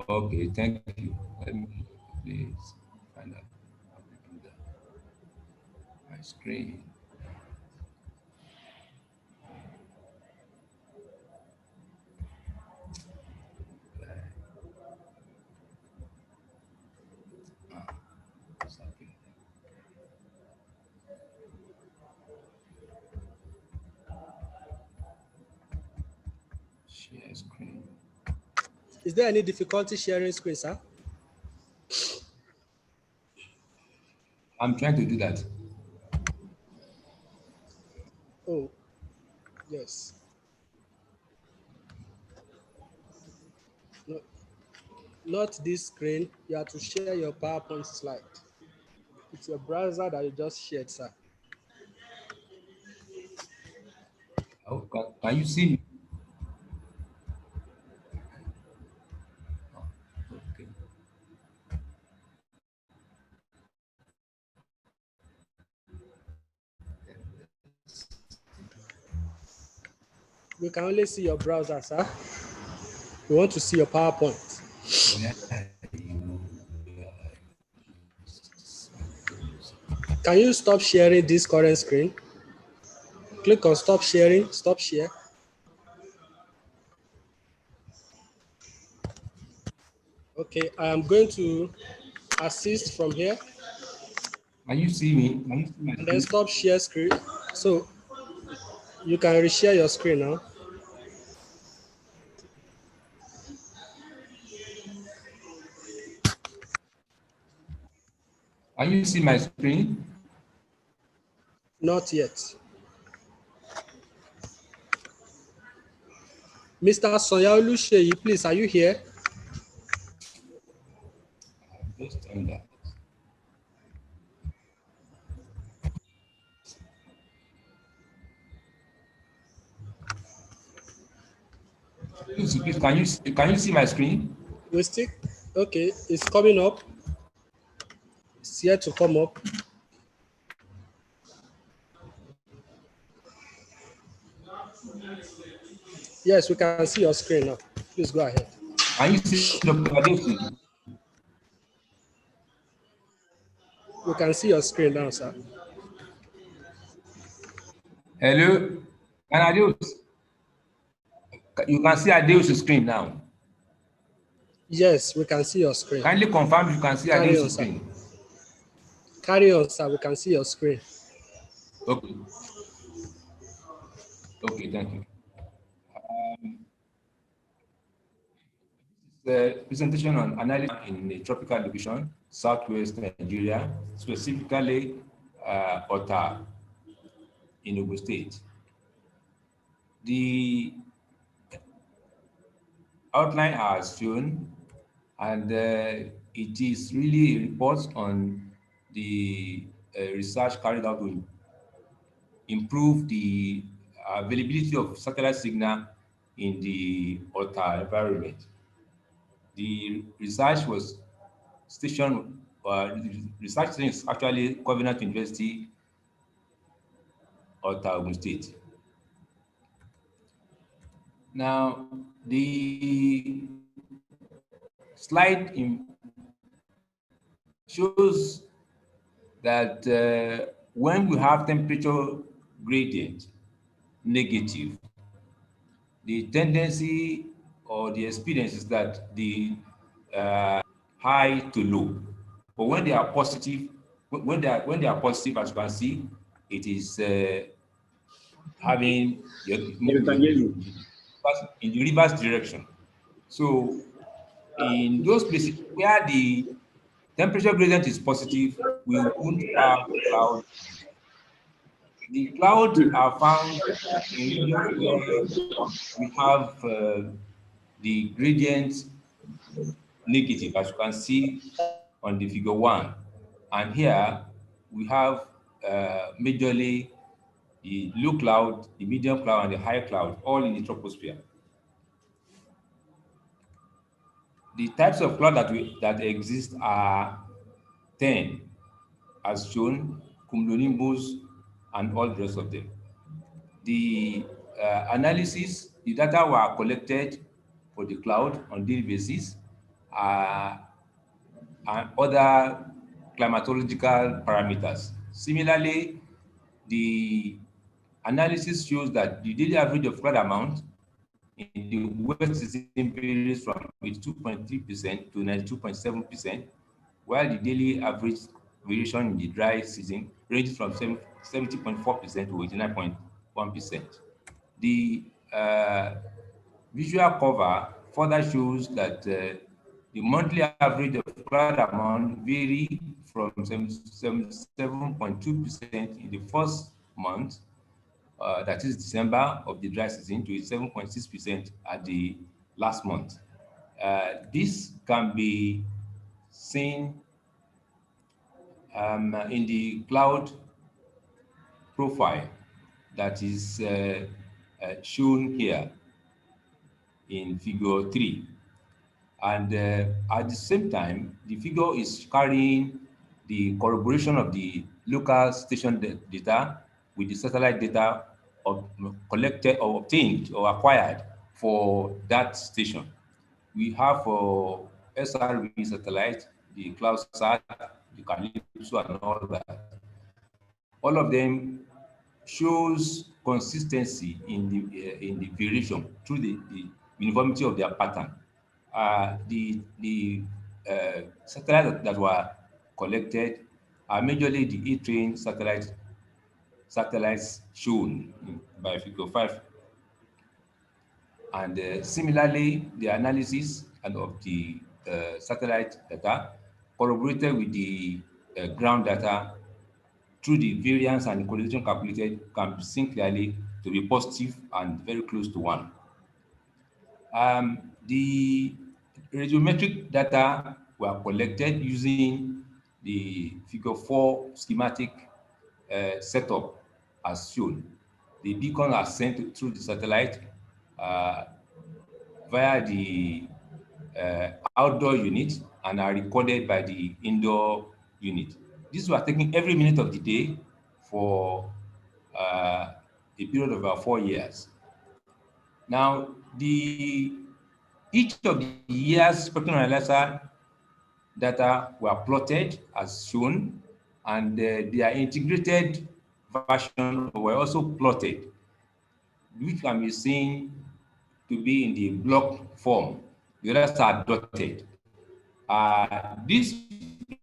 Okay, thank you. Let me please find out how to do that. My screen. Is there any difficulty sharing screen, sir? I'm trying to do that. Oh, yes. No, not this screen. You have to share your PowerPoint slide. It's your browser that you just shared, sir. Oh, can you see me? Oh, okay. We can only see your browser, sir. We want to see your PowerPoint. Can you stop sharing this current screen? Click on stop sharing, stop share. Okay, I am going to assist from here. Can you see me? Can you see my And screen? then stop share screen. So you can reshare your screen now. Can you see my screen? Not yet. Mr. Sonyaolu Sheyi, please, are you here? I've just done that. Please, can you see my screen? We still, okay, it's coming up. It's yet to come up. Yes, we can see your screen now. Please go ahead. Can you see Dr. Adeosu? We can see your screen now, sir. Hello, can Adeosu? You can see Adeosu's screen now. Yes, we can see your screen. Kindly confirm you can see Carry on, Adeosu's sir. screen. Carry on, sir. We can see your screen. Okay. Okay, thank you. The presentation on analysis in a tropical location, southwest Nigeria, specifically Ota in Ogun State. The outline has shown, and it is really a report on the research carried out to improve the availability of satellite signal in the Ota environment. The research was stationed, research station is actually Covenant University, Ota, Ogun State. Now, the slide shows that when we have temperature gradient negative, the tendency or the experience is that the high to low. But when they are positive, when they are positive, as you can see, it is having moving in the reverse direction. So in those places where the temperature gradient is positive, we won't have cloud. The clouds are found in regions where we have the gradient negative, as you can see on the figure 1. And here we have majorly the low cloud, the medium cloud, and the high cloud, all in the troposphere. The types of cloud that exist are 10, as shown, cumulonimbus, and all the rest of them. The analysis, the data were collected for the cloud on daily basis, and other climatological parameters. Similarly, the analysis shows that the daily average of cloud amount in the wet season varies from 82.3% to 92.7%, while the daily average variation in the dry season ranges from 70.4% to 89.1%. The visual cover further shows that the monthly average of cloud amount vary from 77.2% in the first month, that is December of the dry season, to 7.6% at the last month. This can be seen in the cloud profile that is shown here in figure 3. And at the same time, the figure is carrying the corroboration of the local station data with the satellite data collected or obtained or acquired for that station. We have for SRV satellite, the CloudSat, the Calypso, and all that. All of them shows consistency in the variation through the uniformity of their pattern. The satellites that were collected are majorly the A-train satellites shown by figure 5. And similarly, the analysis of the satellite data corroborated with the ground data through the variance and the correlation calculated can be seen clearly to be positive and very close to 1. The radiometric data were collected using the figure 4 schematic setup as shown. The beacons are sent through the satellite via the outdoor unit and are recorded by the indoor unit. These were taken every minute of the day for a period of about 4 years. Now, each of the years spectrum analyzer data were plotted as shown, and their integrated version were also plotted, which can be seen to be in the block form. The rest are dotted. This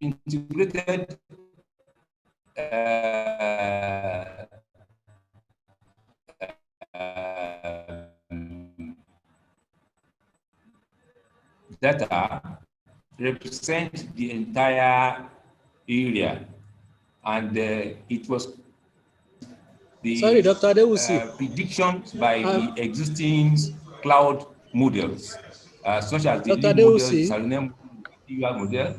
integrated data represent the entire area, and it was the Sorry, Dr. Adewusi. predictions by the existing cloud models, such as the Dr. lead model, Adewusi, Salunem model,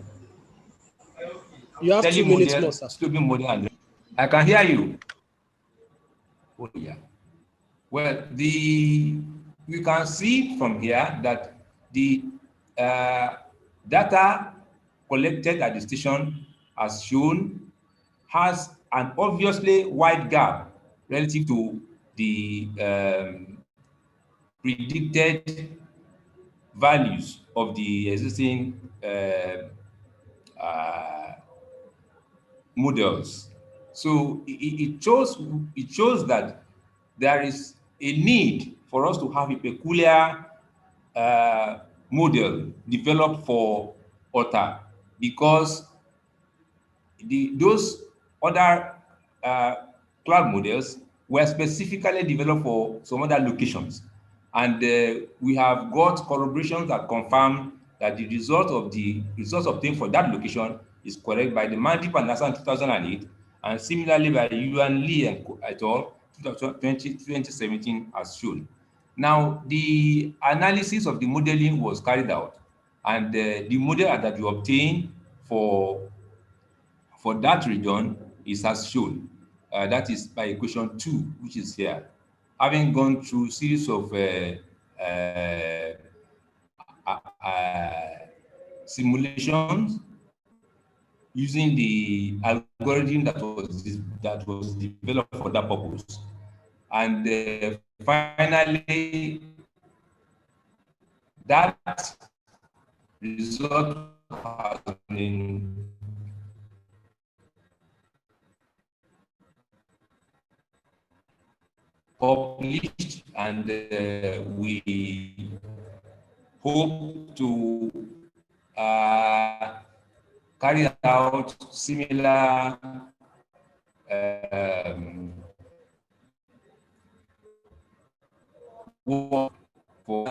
you have 2 minutes model, more, sir. sloping model, and I can hear you. Oh, yeah. Well, we can see from here that the data collected at the station, as shown, has an obviously wide gap relative to the predicted values of the existing models. So it shows that there is a need for us to have a peculiar model developed for OTA, because those other cloud models were specifically developed for some other locations. And we have got corroborations that confirm that the results obtained for that location is correct by the Mandip and NASA in 2008, and similarly by Yuan Li and et al. 2017 as shown. Now, the analysis of the modeling was carried out, and the model that we obtained for that region is as shown. That is by equation 2, which is here. Having gone through a series of simulations using the algorithm that was developed for that purpose, and finally, that result has been published, and we hope to carry out similar work for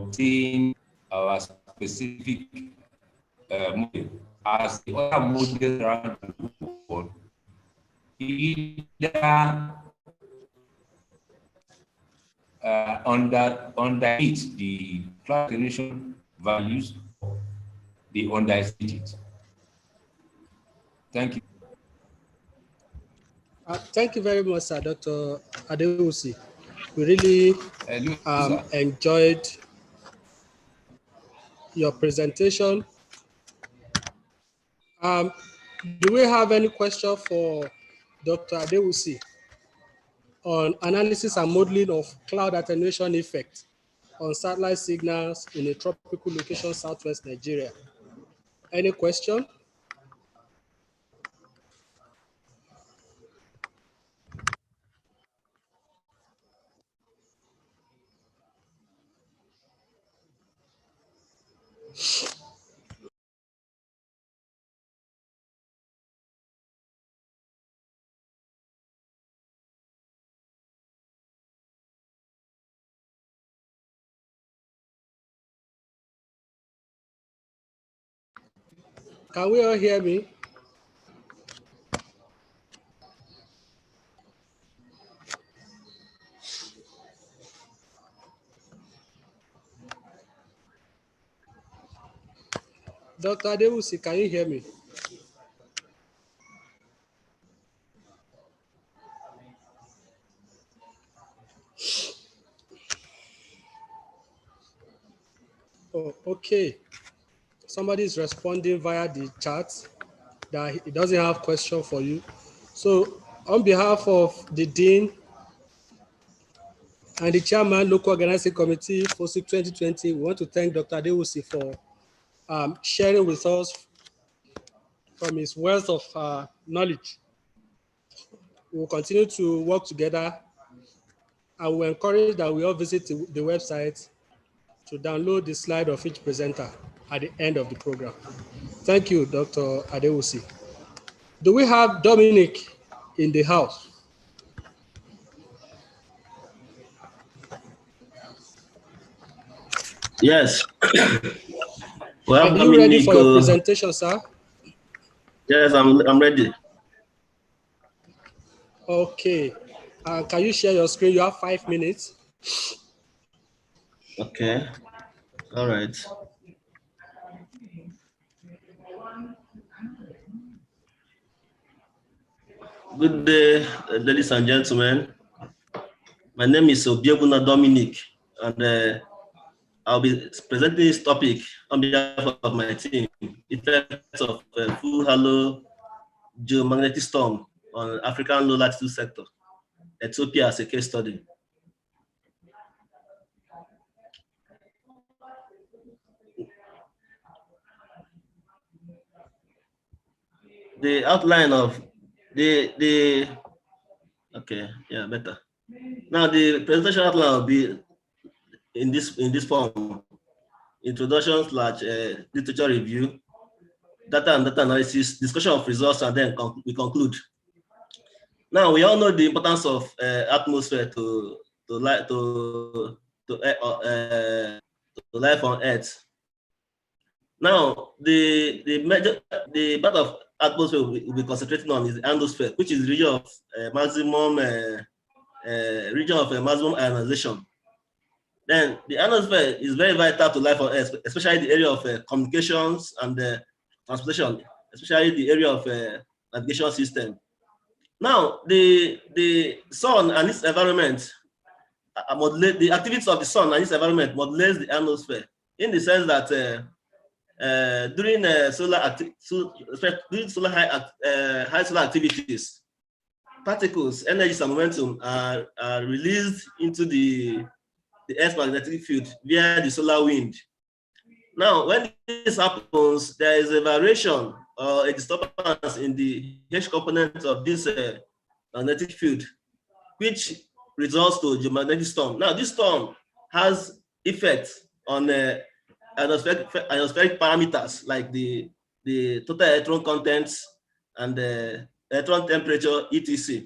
obtain our specific model as the other models around the world, either underneath the cloud generation values, they underestimate it. Thank you. Thank you very much, sir, Dr. Adewusi. We really enjoyed your presentation. Do we have any question for Dr. Adewusi on analysis and modeling of cloud attenuation effect on satellite signals in a tropical location, Southwest Nigeria? Any question? Can we all hear me? Dr. Adewusi, can you hear me? Oh, okay. Somebody is responding via the chat that he doesn't have question for you. So on behalf of the Dean and the Chairman, Local Organizing Committee, Fosic 2020, we want to thank Dr. Adewusi for sharing with us from his wealth of knowledge. We will continue to work together, and we encourage that we all visit the website to download the slide of each presenter at the end of the program. Thank you, Dr. Adewusi. Do we have Dominic in the house? Yes. Well, are you ready for your presentation, sir? Yes, I'm ready. Okay. Can you share your screen? You have 5 minutes. Okay. All right. Good day, ladies and gentlemen. My name is Obiebuna Dominic, and I'll be presenting this topic on behalf of my team, effects of full halo geomagnetic storm on African low latitude sector, Ethiopia as a case study. The outline of okay, yeah, better. Now the presentation outline will be in this form: introduction / literature review, data and data analysis, discussion of results, and then we conclude. Now we all know the importance of atmosphere to life on Earth. Now the part of atmosphere we'll be concentrating on is the endosphere, which is the region of maximum ionization. Then the ionosphere is very vital to life on Earth, especially the area of communications and transportation, especially the area of navigation system. Now, the sun and its environment modulate the activities of the sun and its environment modulates the ionosphere in the sense that during high solar activities, particles, energies, and momentum are released into the Earth's magnetic field via the solar wind. Now, when this happens, there is a variation or a disturbance in the H component of this magnetic field, which results to geomagnetic storm. Now, this storm has effects on ionospheric parameters like the total electron contents and the electron temperature, etc.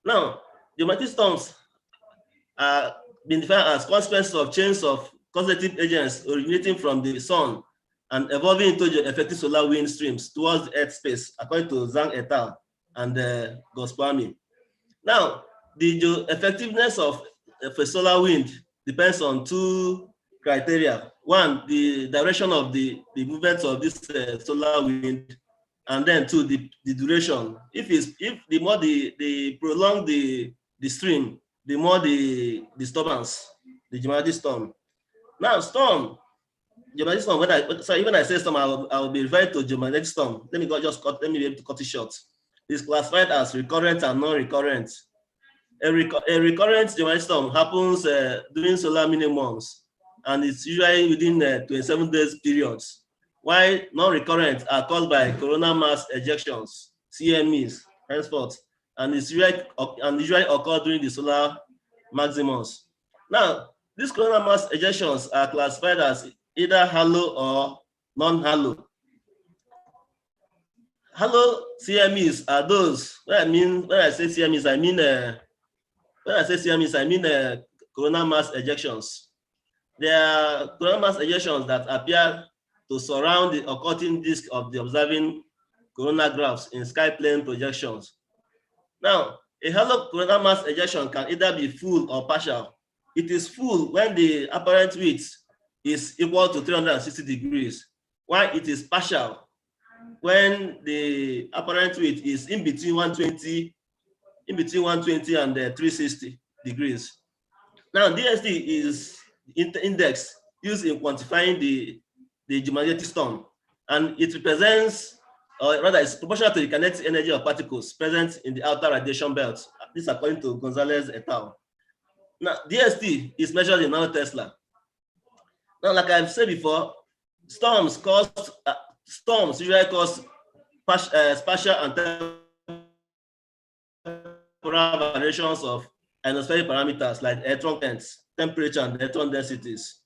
Now, geomagnetic storms are been defined as consequences of change of causative agents originating from the sun and evolving into effective solar wind streams towards the Earth space, according to Zhang et al. And Goswami. Now, the effectiveness of a solar wind depends on two criteria. One, the direction of the movements of this solar wind, and then two, the duration. If the more they prolong the stream, the more the disturbance, the geomagnetic storm. Now, storm, geomagnetic storm. When I say storm, I will be referring to geomagnetic storm. Let me be able to cut it short. It's classified as recurrent and non-recurrent. A recurrent geomagnetic storm happens during solar minimums, and it's usually within 27 days periods. While non-recurrent are caused by coronal mass ejections, CMEs, henceforth, and usually occur during the solar maximums. Now, these coronal mass ejections are classified as either halo or non-halo. Halo CMEs are those. When I say CMEs, I mean coronal mass ejections. They are coronal mass ejections that appear to surround the occulting disk of the observing coronal graphs in sky plane projections. Now, a halo coronal mass ejection can either be full or partial. It is full when the apparent width is equal to 360 degrees, while it is partial when the apparent width is in between 120 and 360 degrees. Now, DST is index used in quantifying the geomagnetic storm, and it represents, or rather, it's proportional to the kinetic energy of particles present in the outer radiation belt. This according to Gonzalez et al. Now, DST is measured in nanotesla. Now, like I've said before, storms usually cause spatial and temporal variations of ionospheric parameters like electron contents, temperature, and electron densities.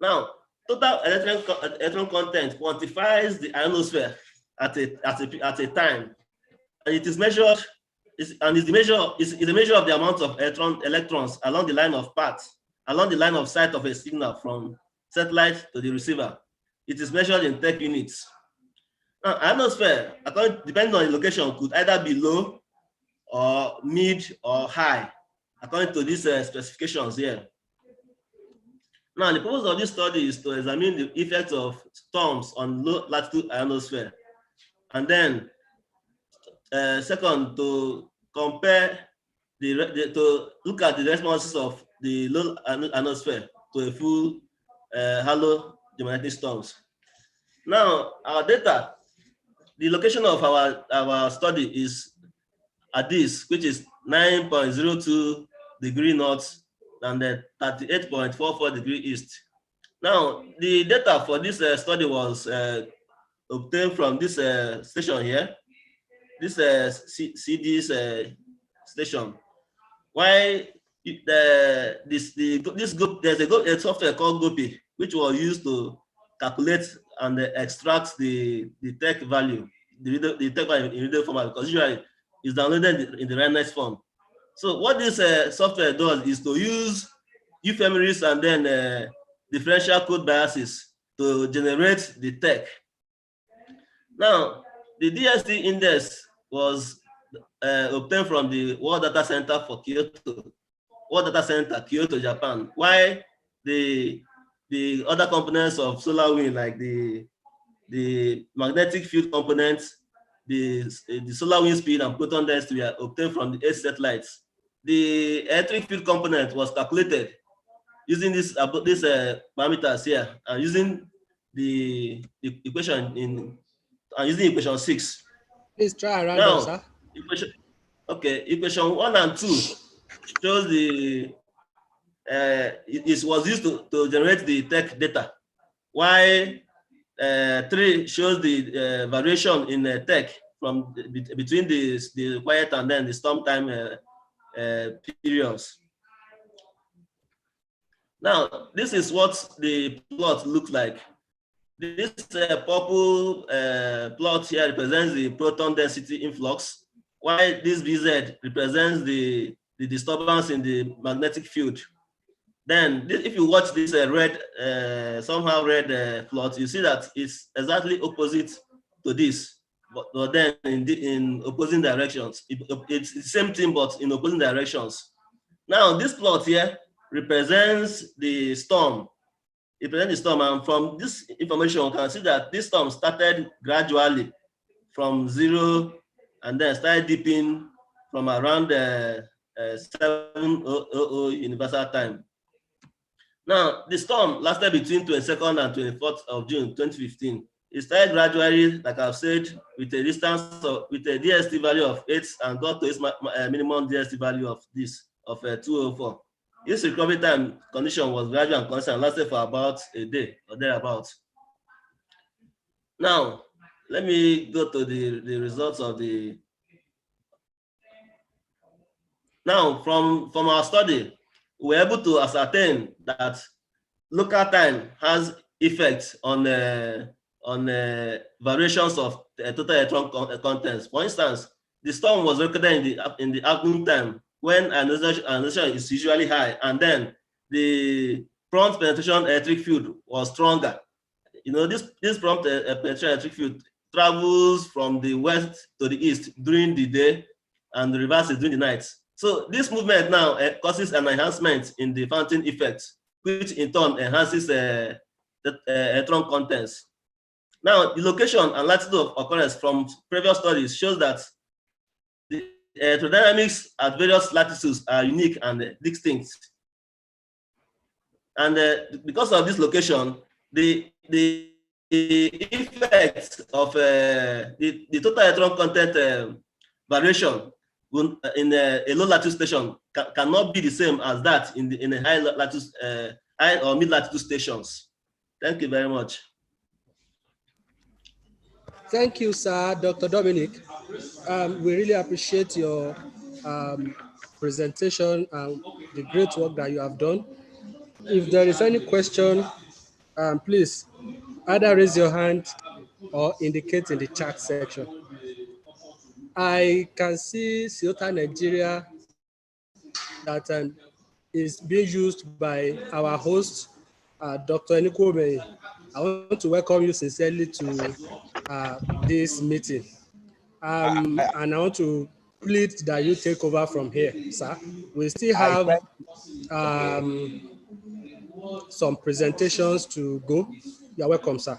Now, total electron content quantifies the ionosphere at a time, and it is measured. Is a measure of the amount of electrons along the line of path, along the line of sight of a signal from satellite to the receiver. It is measured in tech units. Now, ionosphere, depending on the location, could either be low or mid or high, according to these specifications here. Now, the purpose of this study is to examine the effects of storms on low latitude ionosphere, and then second, to compare to look at the responses of the low ionosphere to a full halo geomagnetic storms. Now, our data, the location of our study is at this, which is 9.02 degree north and 38.44 degree east. Now, the data for this study was obtained from this station here, this CD's station. Why there's a software called Gopi, which was used to calculate and extract the tech value, the tech value in readable format, because usually it's downloaded in the RNS form. So what this software does is to use ephemeris and then differential code biases to generate the tech. Now, the DST index was obtained from the World Data Center for Kyoto, Kyoto, Japan. While the other components of solar wind, like the magnetic field components, the solar wind speed and proton density, were obtained from the 8 satellites. The electric field component was calculated using these parameters here, and using the equation using equation 6. Please try around us, sir. Equation 1 and 2 shows it was used to generate the tech data, while 3 shows the variation in tech from between the quiet and then the storm time periods. Now, this is what the plot looks like. This purple plot here represents the proton density influx, while this VZ represents the disturbance in the magnetic field. Then if you watch this red, somehow red plot, you see that it's exactly opposite to this, but then in opposing directions. It's the same thing, but in opposing directions. Now, this plot here represents the storm. It represents the storm, and from this information, you can see that this storm started gradually from 0 and then started dipping from around 7:00 universal time. Now, the storm lasted between 22nd and 24th of June 2015. It started gradually, like I've said, with a distance with a DST value of 8 and got to its minimum DST value of 204. This recovery time condition was gradual and constant and lasted for about a day or thereabouts. Now, let me go to the results of the. Now, from our study, we were able to ascertain that local time has effects on variations of total electron contents. For instance, the storm was recorded in the afternoon time when ionization is usually high, and then the prompt penetration electric field was stronger. You know, this prompt penetration electric field travels from the west to the east during the day and the reverse is during the night. So this movement now causes an enhancement in the fountain effect, which in turn enhances the electron contents. Now, the location and latitude of occurrence from previous studies shows that the electrodynamics at various latitudes are unique and distinct. And because of this location, the effect of the total electron content variation in a low latitude station cannot be the same as that in a high latitude, high or mid latitude stations. Thank you very much. Thank you, sir, Dr. Dominic. We really appreciate your presentation and the great work that you have done. If there is any question, please either raise your hand or indicate in the chat section. I can see Ciota Nigeria that is being used by our host, Dr. Enikome. I want to welcome you sincerely to this meeting. And I want to plead that you take over from here, sir. We still have some presentations to go. You're welcome, sir.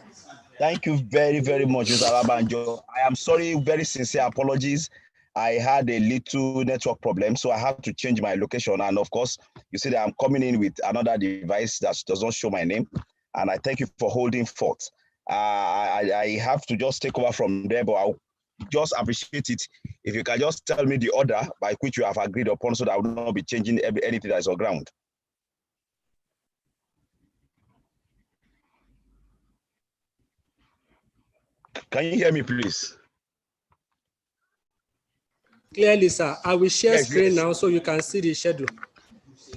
Thank you very, very much, Mr. Alabanjo. I am sorry, very sincere apologies. I had a little network problem, so I had to change my location. And of course, you see that I'm coming in with another device that does not show my name. And I thank you for holding forth. I have to just take over from there, but I'll just appreciate it if you can just tell me the order by which you have agreed upon so that I will not be changing anything that is on ground. Can you hear me, please? Clearly, sir. I will share screen now so you can see the schedule.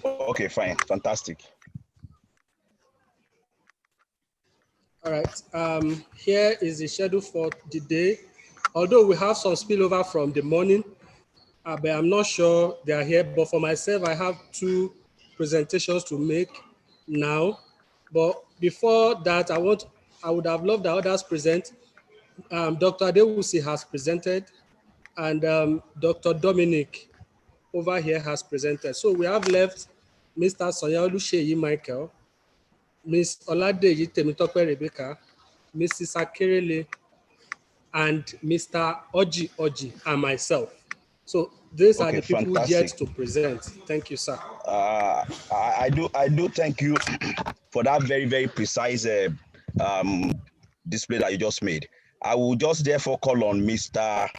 Okay, fine. Fantastic. All right. Here is the schedule for the day. Although we have some spillover from the morning, but I'm not sure they are here. But for myself, I have 2 presentations to make now. But before that, I would have loved the others present. Dr. Adewusi has presented, and Dr. Dominic over here has presented. So we have left Mr. Sonyaolu Seyi Michael, Ms. Oladeyi Temitope Rebecca, Mrs. Akerele, and Mr. Oji and myself. So these are the people yet to present. Thank you, sir. I do thank you for that very, very precise display that you just made. I will just therefore call on Mr.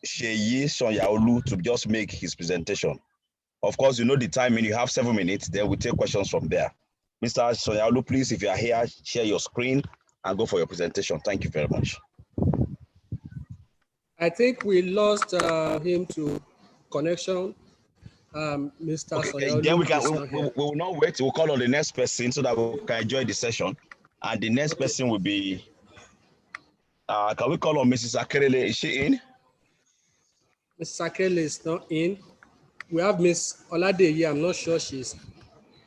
Seyi Sonyaolu to just make his presentation. Of course, you know the timing, you have 7 minutes, then we'll take questions from there. Mr. Sonyaolu, please, if you are here, share your screen and go for your presentation. Thank you very much. I think we lost him to connection. Mr. Sonyaolu. Then we will not wait. We'll call on the next person so that we can enjoy the session. And the next person will be, can we call on Mrs. Akerele? Is she in? Mrs. Akerele is not in. We have Miss Oladeyi. I'm not sure she's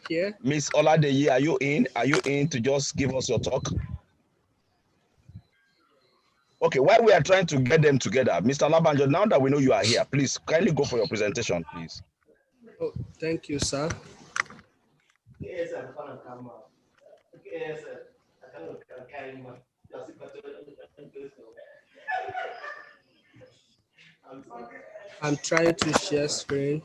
Here. Miss Oladeyi, are you in? Are you in to just give us your talk? Okay, while we are trying to get them together, Mr. Labanjo, now that we know you are here, please kindly go for your presentation, please. Oh, thank you, sir. I'm trying to share screen.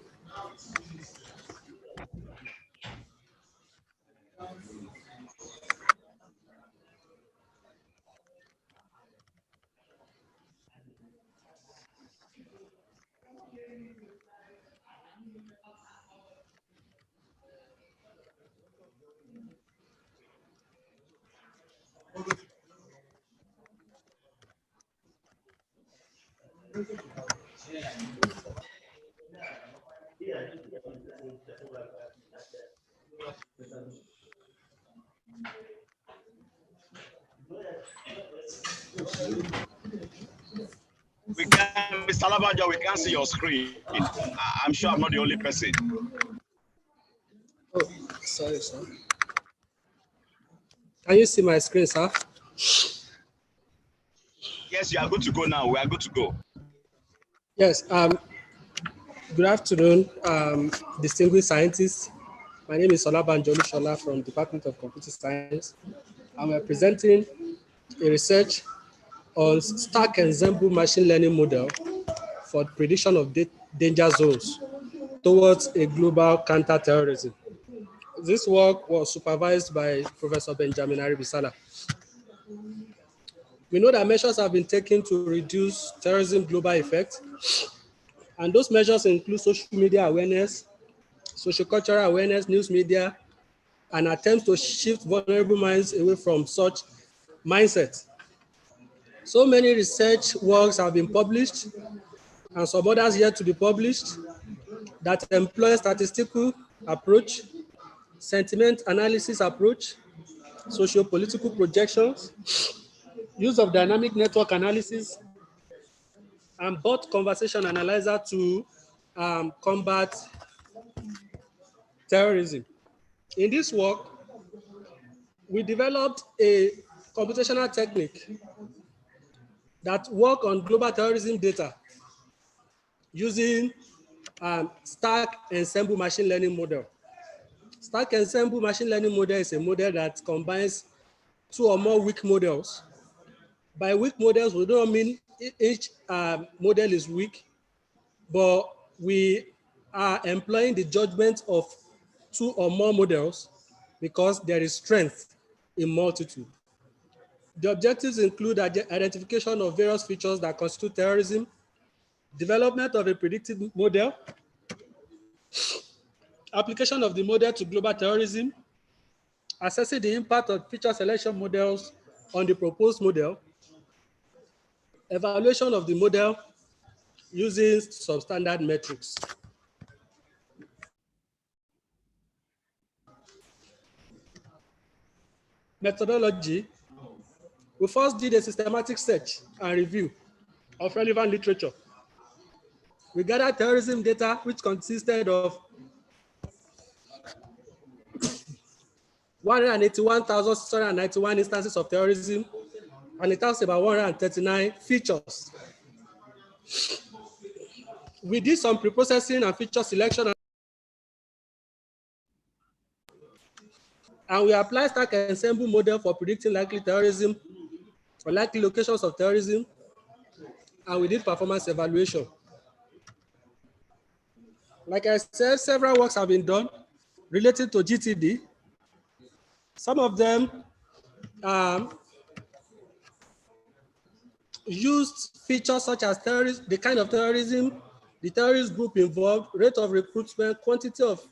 We can, Mr. Labanjo, we can't see your screen. I'm sure I'm not the only person. Oh, sorry, sir. Can you see my screen, sir? Yes, you are good to go now. We are good to go. Yes. Good afternoon, distinguished scientists. My name is Olabanjo Olushola from Department of Computer Science. I'm presenting a research on stack ensemble machine learning model for prediction of danger zones towards a global counter-terrorism. This work was supervised by Professor Benjamin Aribisala. We know that measures have been taken to reduce terrorism global effect, and those measures include social media awareness, social cultural awareness, news media, and attempts to shift vulnerable minds away from such mindset. So many research works have been published, and some others yet to be published, that employ statistical approach, sentiment analysis approach, socio-political projections, use of dynamic network analysis, and bot conversation analyzer to combat terrorism. In this work, we developed a computational technique that work on global terrorism data using stack ensemble machine learning model. Stack ensemble machine learning model is a model that combines two or more weak models. By weak models, we don't mean each model is weak, but we are employing the judgment of two or more models because there is strength in multitude. The objectives include identification of various features that constitute terrorism, development of a predictive model, application of the model to global terrorism, assessing the impact of feature selection models on the proposed model, evaluation of the model using substandard metrics. Methodology, we first did a systematic search and review of relevant literature. We gathered terrorism data, which consisted of 181,691 instances of terrorism, and it has about 139 features. We did some pre-processing and feature selection, and we applied stack ensemble model for predicting likely terrorism or likely locations of terrorism, and we did performance evaluation. Like I said, several works have been done related to GTD. Some of them used features such as terrorism, the kind of terrorism, the terrorist group involved, rate of recruitment, quantity of,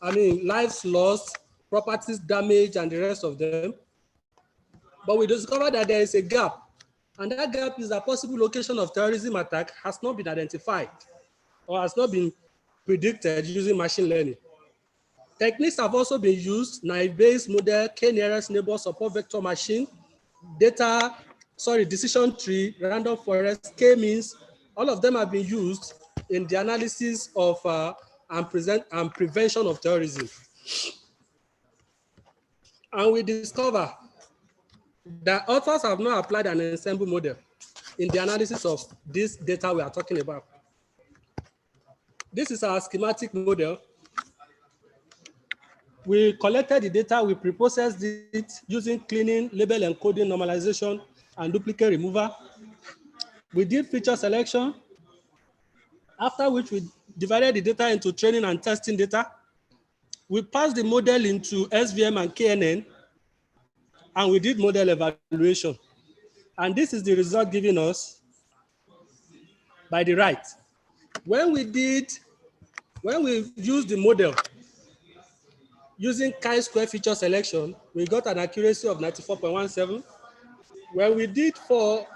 lives lost, properties damaged, and the rest of them. But we discovered that there is a gap, and that gap is that possible location of terrorism attack has not been identified or has not been predicted using machine learning. Techniques have also been used: naive-Bayes model, k-nearest neighbor, support vector machine, decision tree, random forest, k-means. All of them have been used in the analysis of and prevention of terrorism. And we discover that authors have not applied an ensemble model in the analysis of this data we are talking about. This is our schematic model. We collected the data, we preprocessed it using cleaning, label encoding, normalization, and duplicate removal. We did feature selection, after which we divided the data into training and testing data. We passed the model into SVM and KNN, and we did model evaluation. And this is the result given us by the right. When we used the model using chi-square feature selection, we got an accuracy of 94.17. When we did for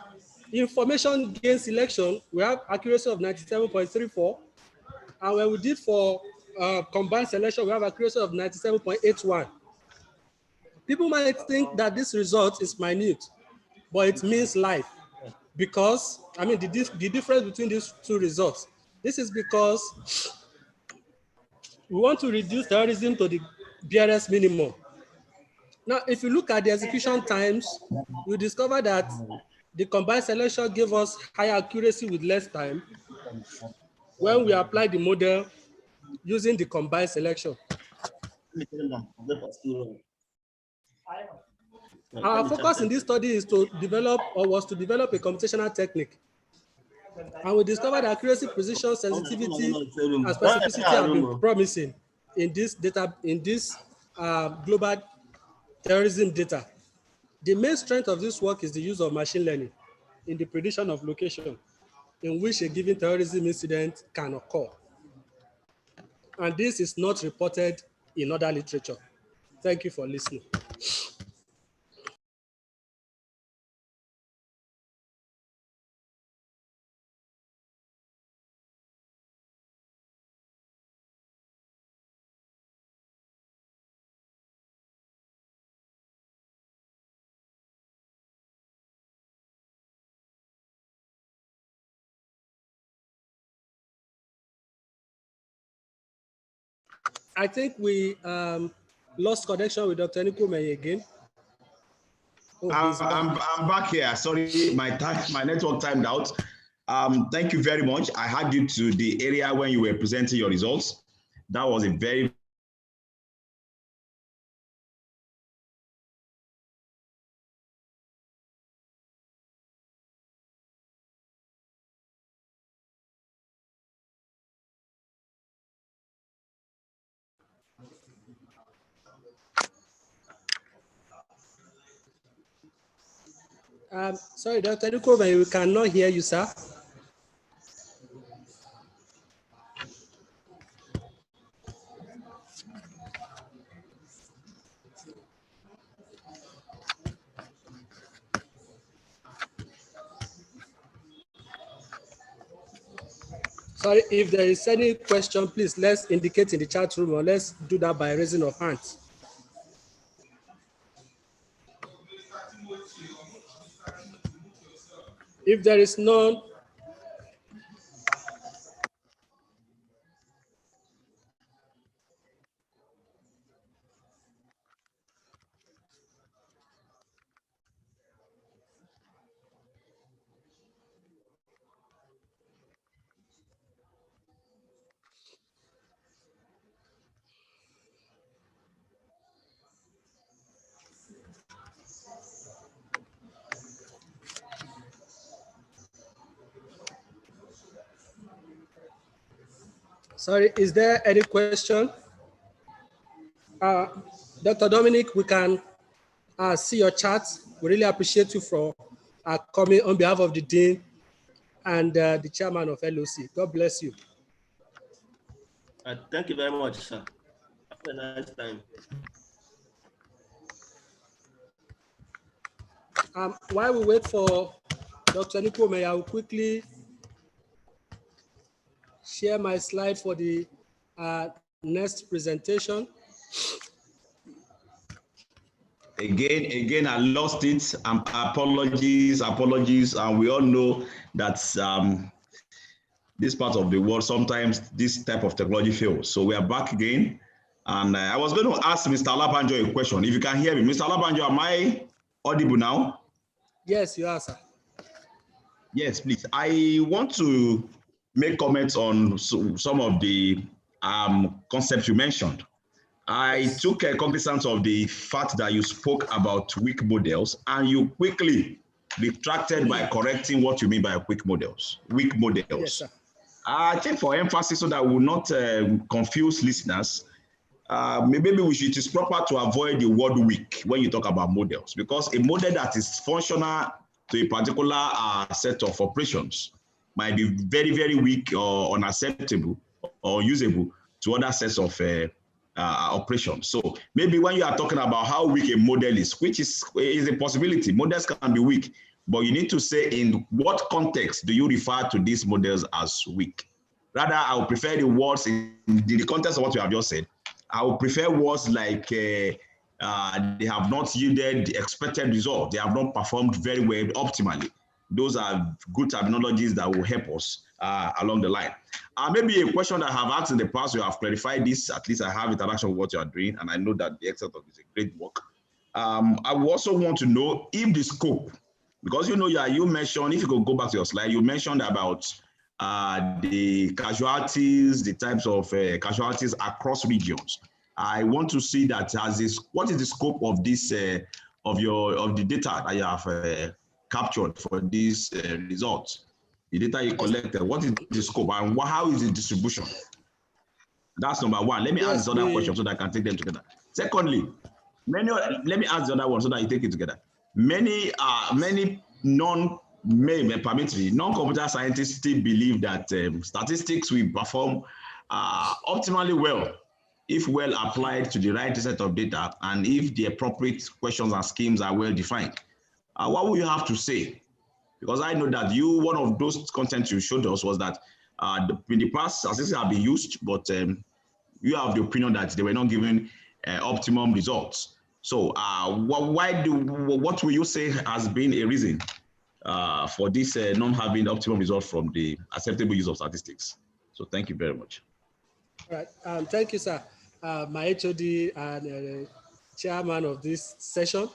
information gain selection, we have accuracy of 97.34. And when we did for combined selection, we have accuracy of 97.81. People might think that this result is minute, but it means life. Because, I mean, the difference between these two results, this is because we want to reduce terrorism to the barest minimum. Now, if you look at the execution times, we discover that the combined selection gave us higher accuracy with less time when we apply the model using the combined selection. Our focus in this study is to develop, or was to develop, a computational technique. And we discovered that accuracy, precision, sensitivity, and specificity have been promising in this data, in this global terrorism data. The main strength of this work is the use of machine learning in the prediction of location in which a given terrorism incident can occur. And this is not reported in other literature. Thank you for listening. I think we lost connection with Dr. Nikume again. Oh, I'm back here. Sorry, my network timed out. Thank you very much. I had you to the area when you were presenting your results. That was a very sorry, Dr. Nikume, we cannot hear you, sir. Sorry, if there is any question, please let's indicate in the chat room, or let's do that by raising of hands. If there is none, sorry, is there any question? Dr. Dominic, we can see your chat. We really appreciate you for coming on behalf of the Dean and the chairman of LOC. God bless you. Thank you very much, sir. Have a nice time. While we wait for Dr. Nikume, I will quickly share my slide for the next presentation. Again, I lost it. Apologies, and we all know that this part of the world, sometimes this type of technology fails. So we are back again. And I was going to ask Mr. Olabanjo a question. If you can hear me, Mr. Olabanjo, am I audible now? Yes, you are, sir. Yes, please. I want to make comments on some of the concepts you mentioned. I took cognizance of the fact that you spoke about weak models, and you quickly retracted by correcting what you mean by weak models. Yes, sir. I think for emphasis, so that we will not confuse listeners, maybe it is proper to avoid the word weak when you talk about models, because a model that is functional to a particular set of operations might be very, very weak or unacceptable or usable to other sets of operations. So maybe when you are talking about how weak a model is, which is a possibility, models can be weak, but you need to say in what context do you refer to these models as weak. Rather, I would prefer the words in the context of what you have just said. I would prefer words like they have not yielded the expected result. They have not performed very well optimally. Those are good terminologies that will help us along the line. Maybe a question that I have asked in the past, you have clarified this, at least I have interaction with what you are doing, and I know that the extent of it is a great work. I would also want to know if the scope, because you mentioned, if you could go back to your slide, you mentioned about the casualties, the types of casualties across regions. I want to see that as this, what is the scope of this, of the data that you have captured for these results? The data you collected, what is the scope and how is the distribution? That's number one. Let me ask the other question so that I can take them together. Secondly, let me ask the other one so that you take it together. Many non-computer scientists still believe that statistics will perform optimally well if well applied to the right set of data and if the appropriate questions and schemes are well defined. What will you have to say? Because I know that one of those contents you showed us was that in the past, statistics have been used, but you have the opinion that they were not given optimum results. So what will you say has been a reason for this not having optimum results from the acceptable use of statistics? So thank you very much. All right, thank you, sir. My HOD and chairman of this session.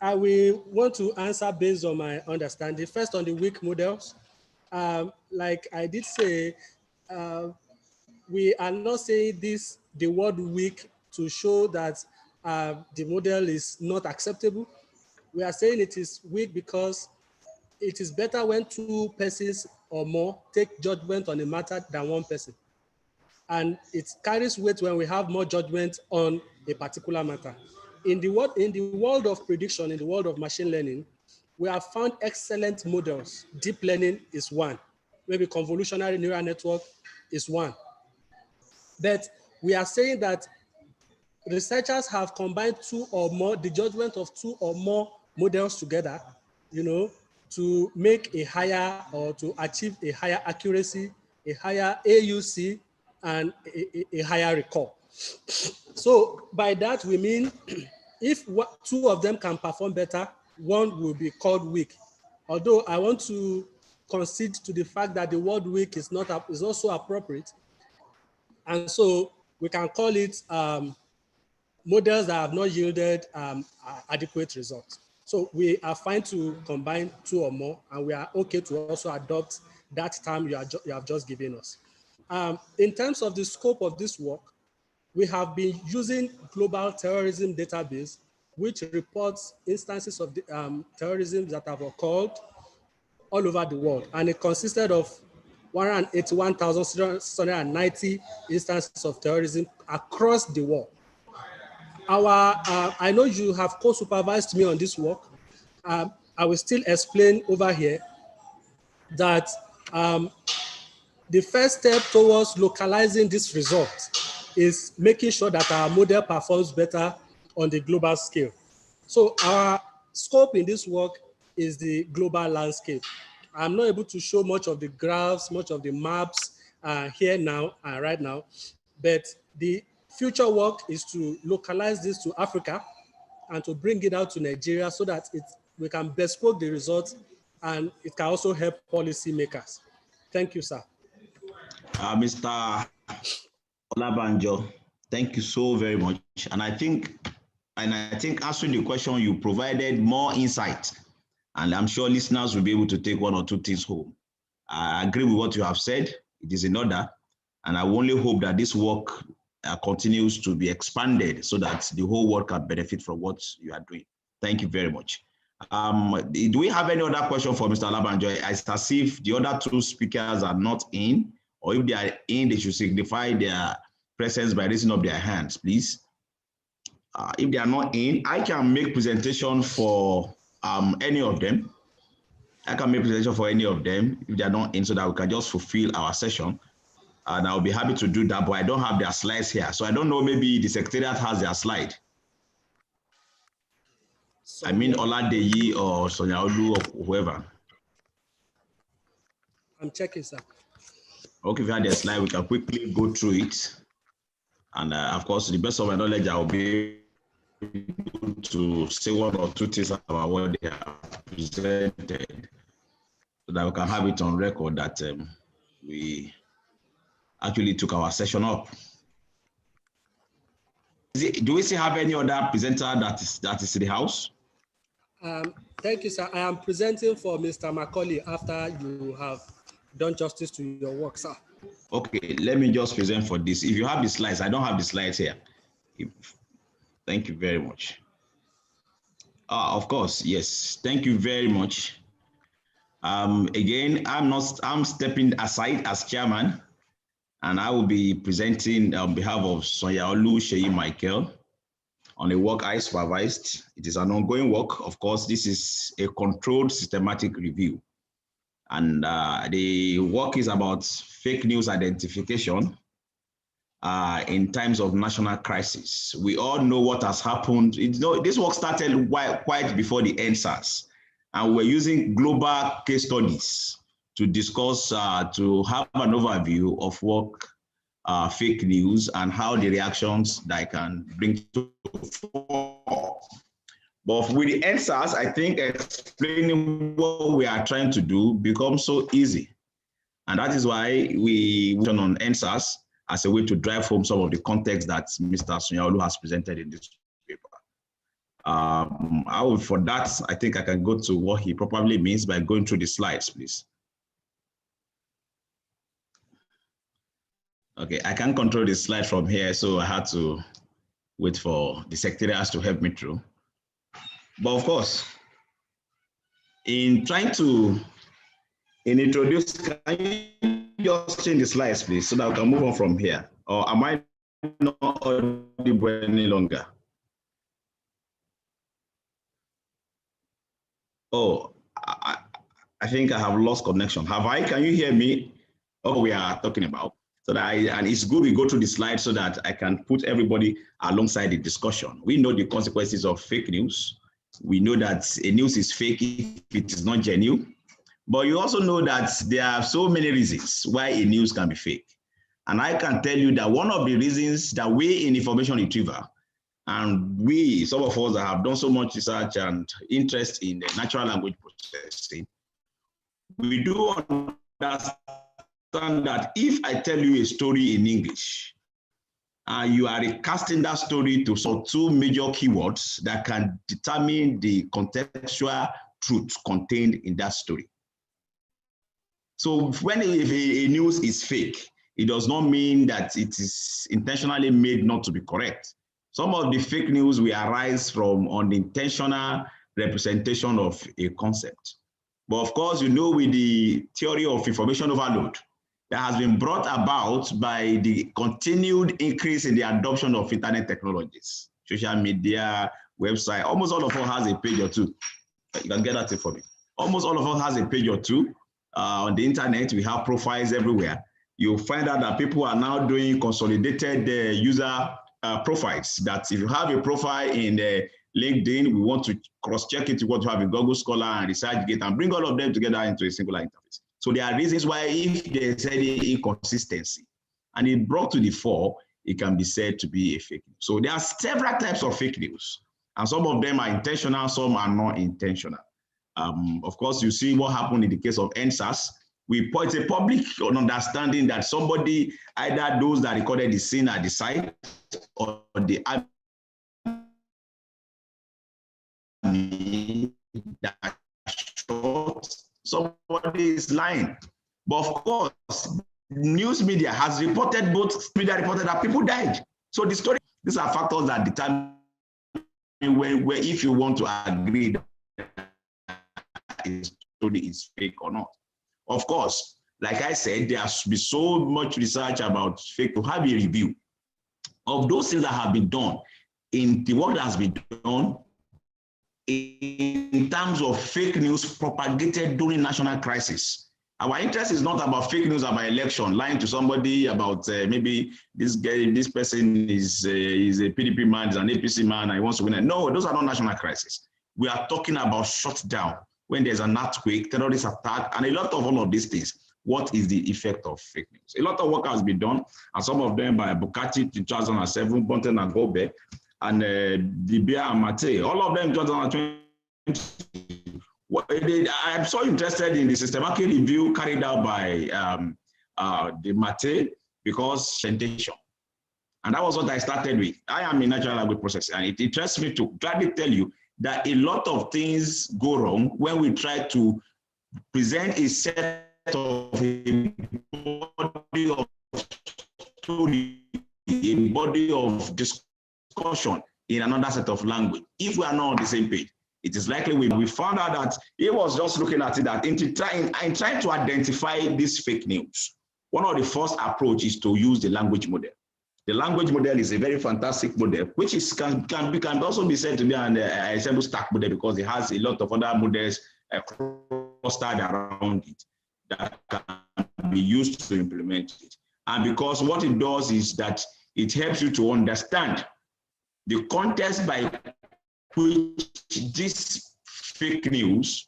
I will want to answer based on my understanding. First, on the weak models. Like I did say, we are not saying the word weak to show that the model is not acceptable. We are saying it is weak because it is better when two persons or more take judgment on a matter than one person. And it carries weight when we have more judgment on a particular matter. In the world of prediction, in the world of machine learning, we have found excellent models. Deep learning is one. Maybe convolutional neural network is one. But we are saying that researchers have combined the judgment of two or more models together, to make a higher or to achieve a higher accuracy, a higher AUC, and a higher recall. So by that, we mean if two of them can perform better, one will be called weak. Although I want to concede to the fact that the word weak is also appropriate. And so we can call it models that have not yielded adequate results. So we are fine to combine two or more, and we are okay to also adopt that term you have just given us. In terms of the scope of this work, we have been using global terrorism database, which reports instances of terrorism that have occurred all over the world. And it consisted of 181,690 instances of terrorism across the world. I know you have co-supervised me on this work. I will still explain over here that the first step towards localizing this result is making sure that our model performs better on the global scale. So our scope in this work is the global landscape. I'm not able to show much of the graphs, much of the maps here now, right now, but the future work is to localize this to Africa and to bring it out to Nigeria so that we can bespoke the results and it can also help policymakers. Thank you, sir. Mr. Olabanjo, thank you so very much. And I think answering the question, you provided more insight, and I'm sure listeners will be able to take one or two things home. I agree with what you have said. It is in order, and I only hope that this work continues to be expanded so that the whole world can benefit from what you are doing. Thank you very much. Do we have any other question for Mr. Olabanjo? It's as if the other two speakers are not in, or if they are in, they should signify their presence by raising up their hands, please. If they are not in, I can make presentation for any of them. I can make presentation for any of them if they are not in, so that we can just fulfill our session. And I'll be happy to do that, but I don't have their slides here. So I don't know, maybe the Secretariat has their slide. I mean, Oladeyi or Sonia Olu or whoever. I'm checking, sir. Okay, if you have the slide, we can quickly go through it. And of course, to the best of my knowledge, I'll be able to say one or two things about what they have presented, so that we can have it on record that we actually took our session up. Do we still have any other presenter that is in the house? Thank you, sir. I am presenting for Mr. Macaulay after you have done justice to your work, sir. Okay, let me just present for this. If you have the slides, I don't have the slides here. Thank you very much. Of course, yes. Thank you very much. Again, I'm stepping aside as chairman, and I will be presenting on behalf of Sonia Olu Sheyi Michael on a work I supervised. It is an ongoing work. Of course, this is a controlled systematic review. And the work is about fake news identification in times of national crisis. We all know what has happened. This work started quite before the NSAS, and we're using global case studies to discuss, to have an overview of what fake news and how the reactions that I can bring to fore. But with the answers, I think explaining what we are trying to do becomes so easy. And that is why we turn on answers as a way to drive home some of the context that Mr. Sunyaolu has presented in this paper. For that, I think I can go to what he probably means by going through the slides, please. Okay, I can't control the slide from here, so I had to wait for the secretariat to help me through. But of course, in trying to introduce, can you just change the slides, please, so that we can move on from here? Or am I not audible any longer? Oh, I think I have lost connection. Have I? Can you hear me? Oh, we are talking about. So that and it's good we go through the slides so that I can put everybody alongside the discussion. We know the consequences of fake news. We know that a news is fake if it is not genuine. But you also know that there are so many reasons why a news can be fake. And I can tell you that one of the reasons that we in information retrieval, and some of us that have done so much research and interest in the natural language processing, we do understand that if I tell you a story in English, you are recasting that story to some two major keywords that can determine the contextual truth contained in that story. So when a news is fake, it does not mean that it is intentionally made not to be correct. Some of the fake news will arise from unintentional representation of a concept. But of course, you know, with the theory of information overload that has been brought about by the continued increase in the adoption of internet technologies, social media, website, almost all of us has a page or two. You can get that for me. Almost all of us has a page or two. On the internet, we have profiles everywhere. You'll find out that people are now doing consolidated user profiles. That if you have a profile in LinkedIn, we want to cross-check it to what you have in Google Scholar and ResearchGate and bring all of them together into a singular interface. So there are reasons why if there's any inconsistency and it brought to the fore, it can be said to be a fake news. So there are several types of fake news, and some of them are intentional, some are not intentional. Of course, you see what happened in the case of NSAS. We put a public understanding that somebody, either those that recorded the scene at the site or the army that shot somebody is lying. But of course, news media has reported, both media reported that people died. So the story, these are factors that determine where if you want to agree that the story is fake or not. Of course, like I said, there has been so much research about fake to have a review of those things that have been done in the work that has been done in terms of fake news propagated during national crisis. Our interest is not about fake news about election, lying to somebody about maybe this guy, this person is a PDP man, is an APC man, and he wants to win. No, those are not national crises. We are talking about shutdown, when there's an earthquake, terrorist attack, and a lot of all of these things. What is the effect of fake news? A lot of work has been done, and some of them by Bukati in 2007, Bonten and Gobe, and Dibia and Mate, all of them in 2020. I'm so interested in the systematic review carried out by the Mate because sanitation. And that was what I started with. I am a natural language processor, and it interests me to gladly tell you that a lot of things go wrong when we try to present a set of a body of story, a body of discussion in another set of language. If we are not on the same page, it is likely we found out that he was just looking at it that in trying to identify this fake news, one of the first approach is to use the language model. The language model is a very fantastic model, which is can also be said to be an ensemble stack model because it has a lot of other models clustered around it that can be used to implement it. And because what it does is that it helps you to understand the context by which this fake news,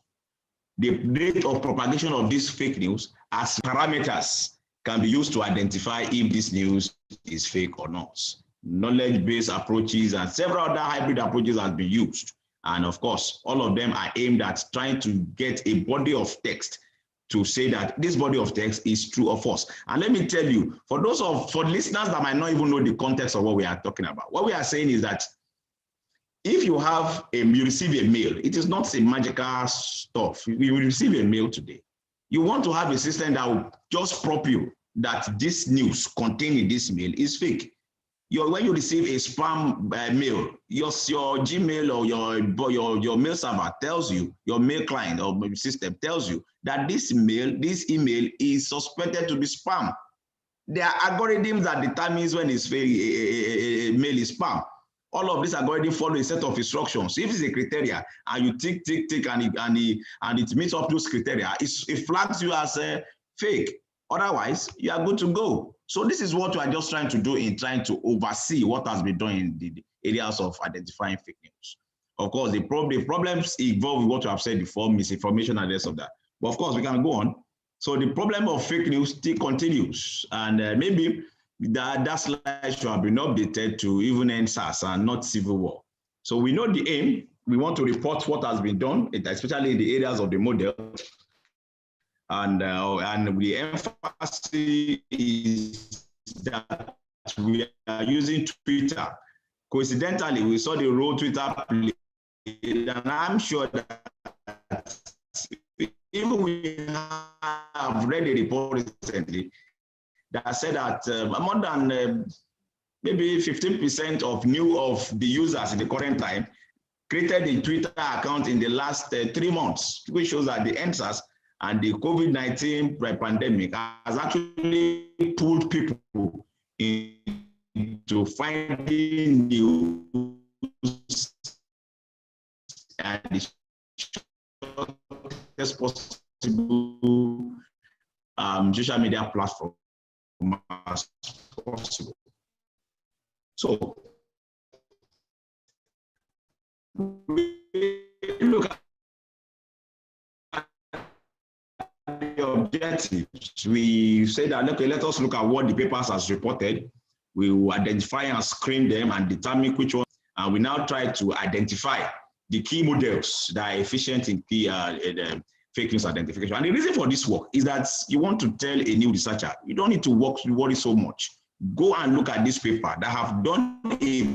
the rate of propagation of this fake news as parameters can be used to identify if this news is fake or not. Knowledge-based approaches and several other hybrid approaches have been used. And of course, all of them are aimed at trying to get a body of text to say that this body of text is true or false. And let me tell you, for listeners that might not even know the context of what we are talking about, what we are saying is that if you receive a mail, it is not a magical stuff. You will receive a mail today. You want to have a system that will just prompt you that this news contained in this mail is fake. When you receive a spam mail, your Gmail or your mail server tells you, your mail client or system tells you that this email is suspected to be spam. There are algorithms that determines when it's fake, a mail is spam. All of these algorithms follow a set of instructions. If it's a criteria and you tick, and it meets up those criteria, it flags you as fake. Otherwise, you are good to go. So this is what we are just trying to do in trying to oversee what has been done in the areas of identifying fake news. Of course, the problems involve with what you have said before, misinformation and the rest of that. But of course, we can go on. So the problem of fake news still continues. And maybe that slide should have been updated to even end SARS and not civil war. So we know the aim. We want to report what has been done, especially in the areas of the model. And the emphasis is that we are using Twitter. Coincidentally, we saw the role Twitter played, and I'm sure that even we have read a report recently that said that more than maybe 15% of the users in the current time created a Twitter account in the last 3 months, which shows that the answers and the COVID-19 pandemic has actually pulled people into finding news and the shortest possible social media platform as possible. So we look at the objectives. We say that, okay, let us look at what the papers has reported. We will identify and screen them and determine which one. And we now try to identify the key models that are efficient in fake news identification. And the reason for this work is that you want to tell a new researcher, you don't need to worry so much. Go and look at this paper that have done a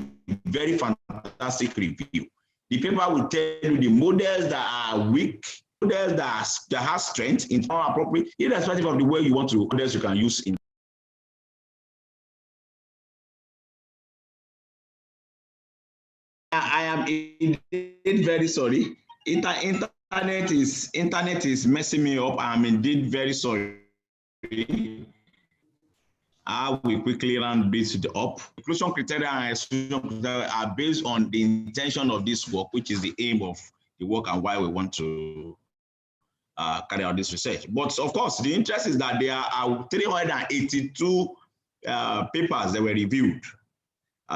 very fantastic review. The paper will tell you the models that are weak, models that have strength in appropriate, irrespective of the way you want to, models you can use in. I am indeed very sorry. Internet is messing me up. I'm indeed very sorry. I will quickly round this up. Inclusion criteria and exclusion criteria are based on the intention of this work, which is the aim of the work and why we want to carry out this research. But of course, the interest is that there are 382 papers that were reviewed.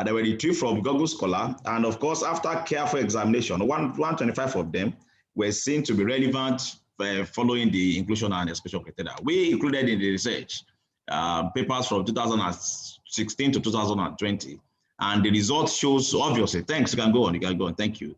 They were retrieved from Google Scholar. And of course, after careful examination, 125 of them were seen to be relevant following the inclusion and exclusion criteria. We included in the research papers from 2016 to 2020. And the result shows, obviously, thanks, you can go on, thank you.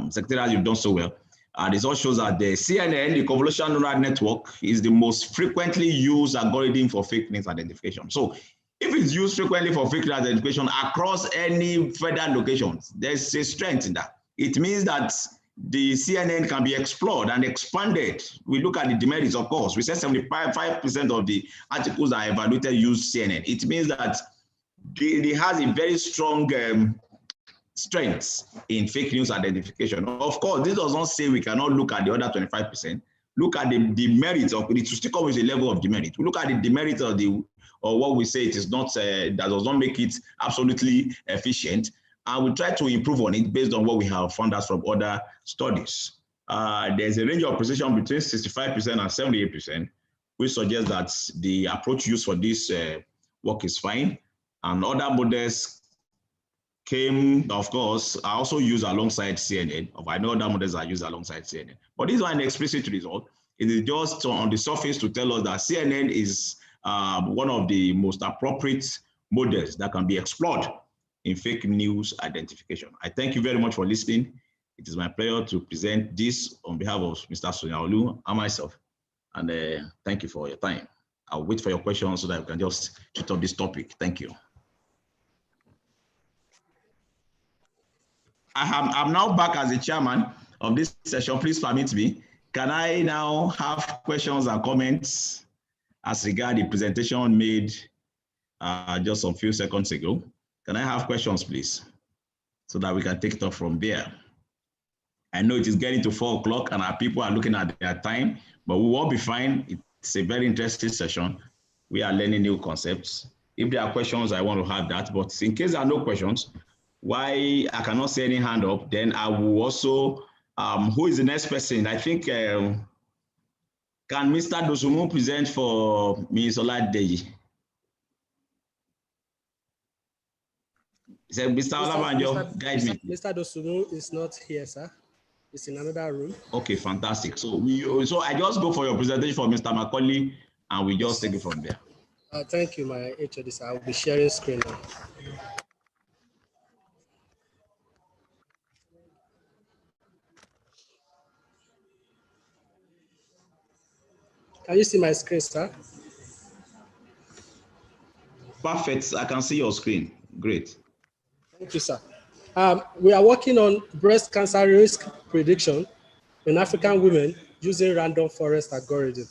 Secretary, you've done so well. The result shows that the CNN, the convolutional neural network, is the most frequently used algorithm for fake news identification. So if it's used frequently for fake news identification across any federal locations, there's a strength in that. It means that the CNN can be explored and expanded. We look at the demerits, of course. We said 75% of the articles that are evaluated use CNN. It means that it has a very strong strength in fake news identification. Of course, this does not say we cannot look at the other 25%. Look at the merits of it. To still come with a level of demerit. We look at the demerits of or what we say it is not, that does not make it absolutely efficient. And we try to improve on it based on what we have found out from other studies. There's a range of precision between 65% and 78%, which suggests that the approach used for this work is fine. And other models came, of course, are also used alongside CNN. I know other models are used alongside CNN. But this is an explicit result. It is just on the surface to tell us that CNN is one of the most appropriate models that can be explored in fake news identification. I thank you very much for listening. It is my pleasure to present this on behalf of Mr. Sonyaolu and myself. And thank you for your time. I'll wait for your questions so that we can just shoot up this topic. Thank you. I'm now back as the chairman of this session. Please permit me. Can I now have questions and comments as regard the presentation made just a few seconds ago? Can I have questions, please, so that we can take it off from there? I know it is getting to 4 o'clock and our people are looking at their time, but we will be fine. It's a very interesting session. We are learning new concepts. If there are questions, I want to have that. But in case there are no questions, why I cannot see any hand up, then I will also, who is the next person? I think, can Mr. Dosumu present for Ms. Oladeji? Mr. Olabanjo, guide me. Mr. Dosumu is not here, sir. He's in another room. Okay, fantastic. So I just go for your presentation for Mr. Macaulay, and we just take it from there. Thank you, my HOD, sir. I'll be sharing screen now. Can you see my screen, sir? Perfect. I can see your screen. Great. Thank you, sir. We are working on breast cancer risk prediction in African women using random forest algorithm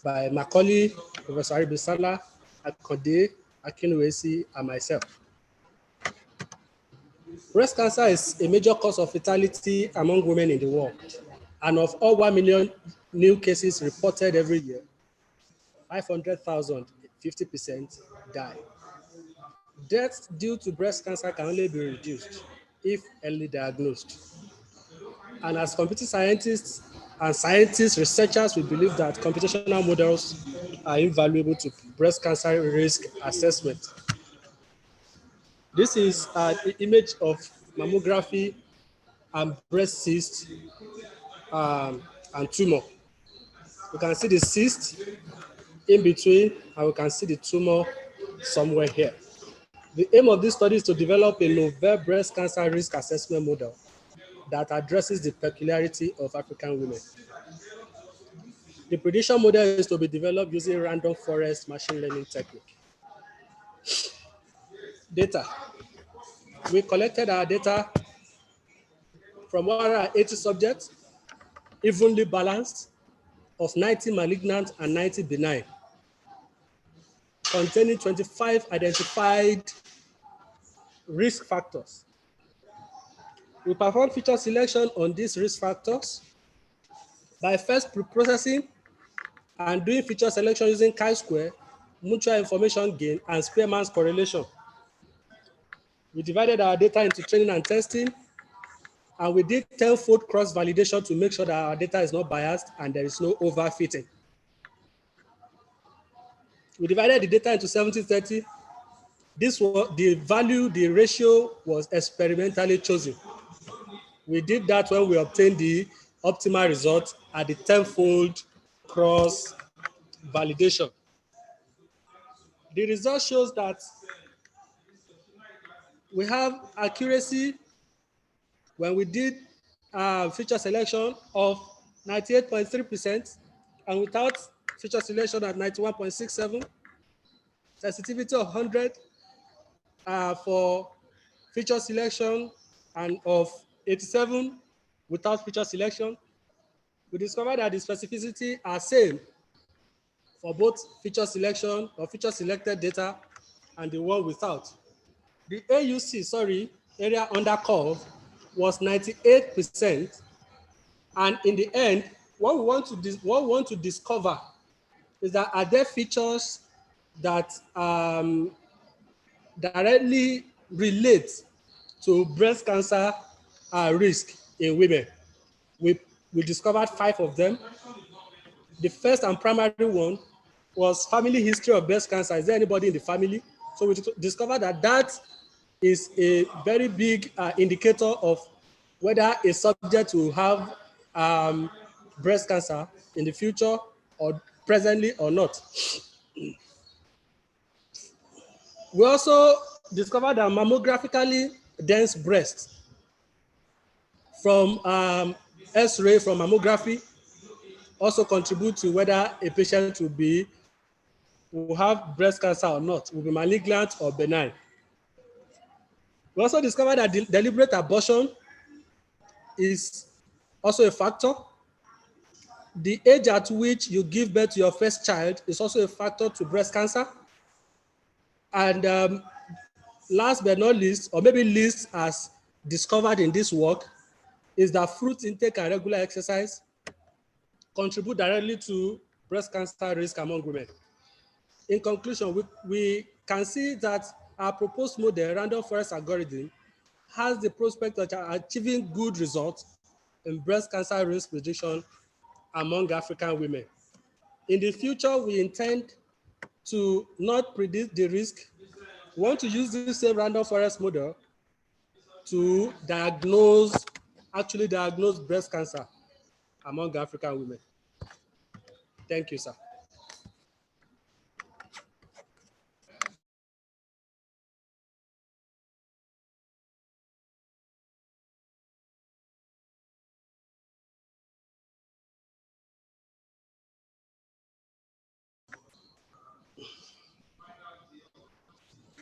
by Macaulay, Professor Aribisala, Akode, Akinwesi, and myself. Breast cancer is a major cause of fatality among women in the world. And of all 1 million new cases reported every year, 500,000, 50% die. Deaths due to breast cancer can only be reduced if early diagnosed. And as computer scientists and researchers, we believe that computational models are invaluable to breast cancer risk assessment. This is an image of mammography and breast cyst and tumor. We can see the cyst in between, and we can see the tumor somewhere here. The aim of this study is to develop a novel breast cancer risk assessment model that addresses the peculiarity of African women. The prediction model is to be developed using random forest machine learning technique. Data. We collected our data from 180 subjects, evenly balanced, of 90 malignant and 90 benign, containing 25 identified risk factors. We perform feature selection on these risk factors by first pre-processing and doing feature selection using chi-square, mutual information gain, and Spearman's correlation. We divided our data into training and testing, and we did 10-fold cross-validation to make sure that our data is not biased and there is no overfitting. We divided the data into 70-30. This was the value, the ratio was experimentally chosen. We did that when we obtained the optimal result at the 10-fold cross validation. The result shows that we have accuracy when we did feature selection of 98.3% and without feature selection at 91.67, sensitivity of 100 for feature selection and of 87 without feature selection. We discovered that the specificity are same for both feature selection or feature selected data and the one without. The AUC, area under curve, was 98%. And in the end, what we want to discover is that are there features that directly relate to breast cancer risk in women. We discovered 5 of them. The first and primary one was family history of breast cancer. Is there anybody in the family? So we discovered that that is a very big indicator of whether a subject will have breast cancer in the future or presently or not. We also discovered that mammographically dense breasts from X-ray from mammography also contribute to whether a patient will have breast cancer or not, will be malignant or benign. We also discovered that deliberate abortion is also a factor. The age at which you give birth to your first child is also a factor to breast cancer. And last but not least, or maybe least as discovered in this work, is that fruit intake and regular exercise contribute directly to breast cancer risk among women. In conclusion, we can see that our proposed model, random forest algorithm, has the prospect of achieving good results in breast cancer risk prediction among African women. In the future, we intend to not predict the risk. We want to use this same random forest model to actually diagnose breast cancer among African women. Thank you, sir.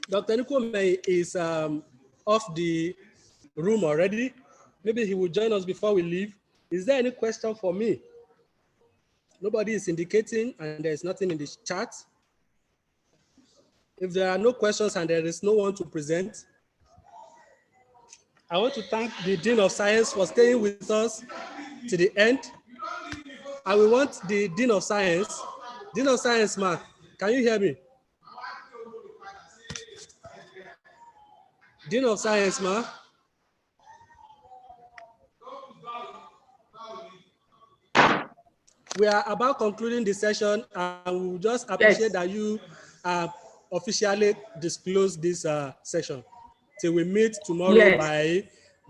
Dr. Nkwame is off the room already. Maybe he will join us before we leave. Is there any question for me? Nobody is indicating and there's nothing in the chat. If there are no questions and there is no one to present, I want to thank the Dean of Science for staying with us to the end. I will want the Dean of Science, ma, can you hear me? Dean of Science, ma. We are about concluding the session and we will just appreciate that you officially disclose this session till we meet tomorrow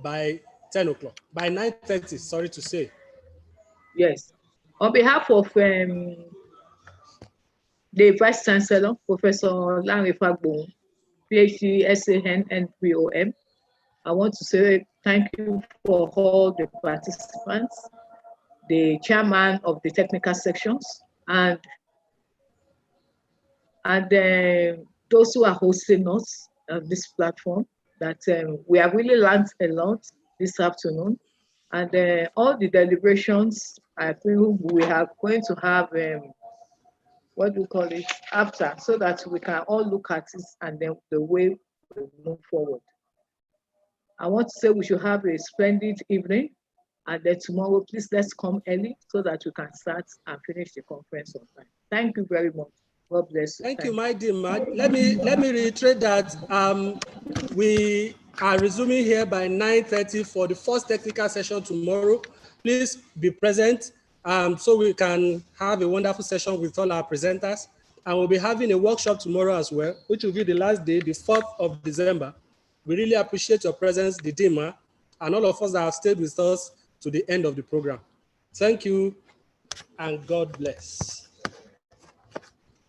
by 10 o'clock, by 9:30, sorry to say. Yes. On behalf of the Vice Chancellor, Professor Lanre Fagbon, PhD, SAN, and POM, I want to say Thank you for all the participants, the chairman of the technical sections, and those who are hosting us on this platform. That we have really learned a lot this afternoon, and all the deliberations I feel we are going to have what do we call it after, so that we can all look at it and then the way we move forward. I want to say we should have a splendid evening, and then tomorrow, please let's come early so that we can start and finish the conference on time. Thank you very much. God bless you. Thank you, my dear man. Let me reiterate that we are resuming here by 9:30 for the first technical session tomorrow. Please be present so we can have a wonderful session with all our presenters. And we'll be having a workshop tomorrow as well, which will be the last day, the 4th of December. We really appreciate your presence, the DIMA, and all of us that have stayed with us to the end of the program. Thank you, and God bless.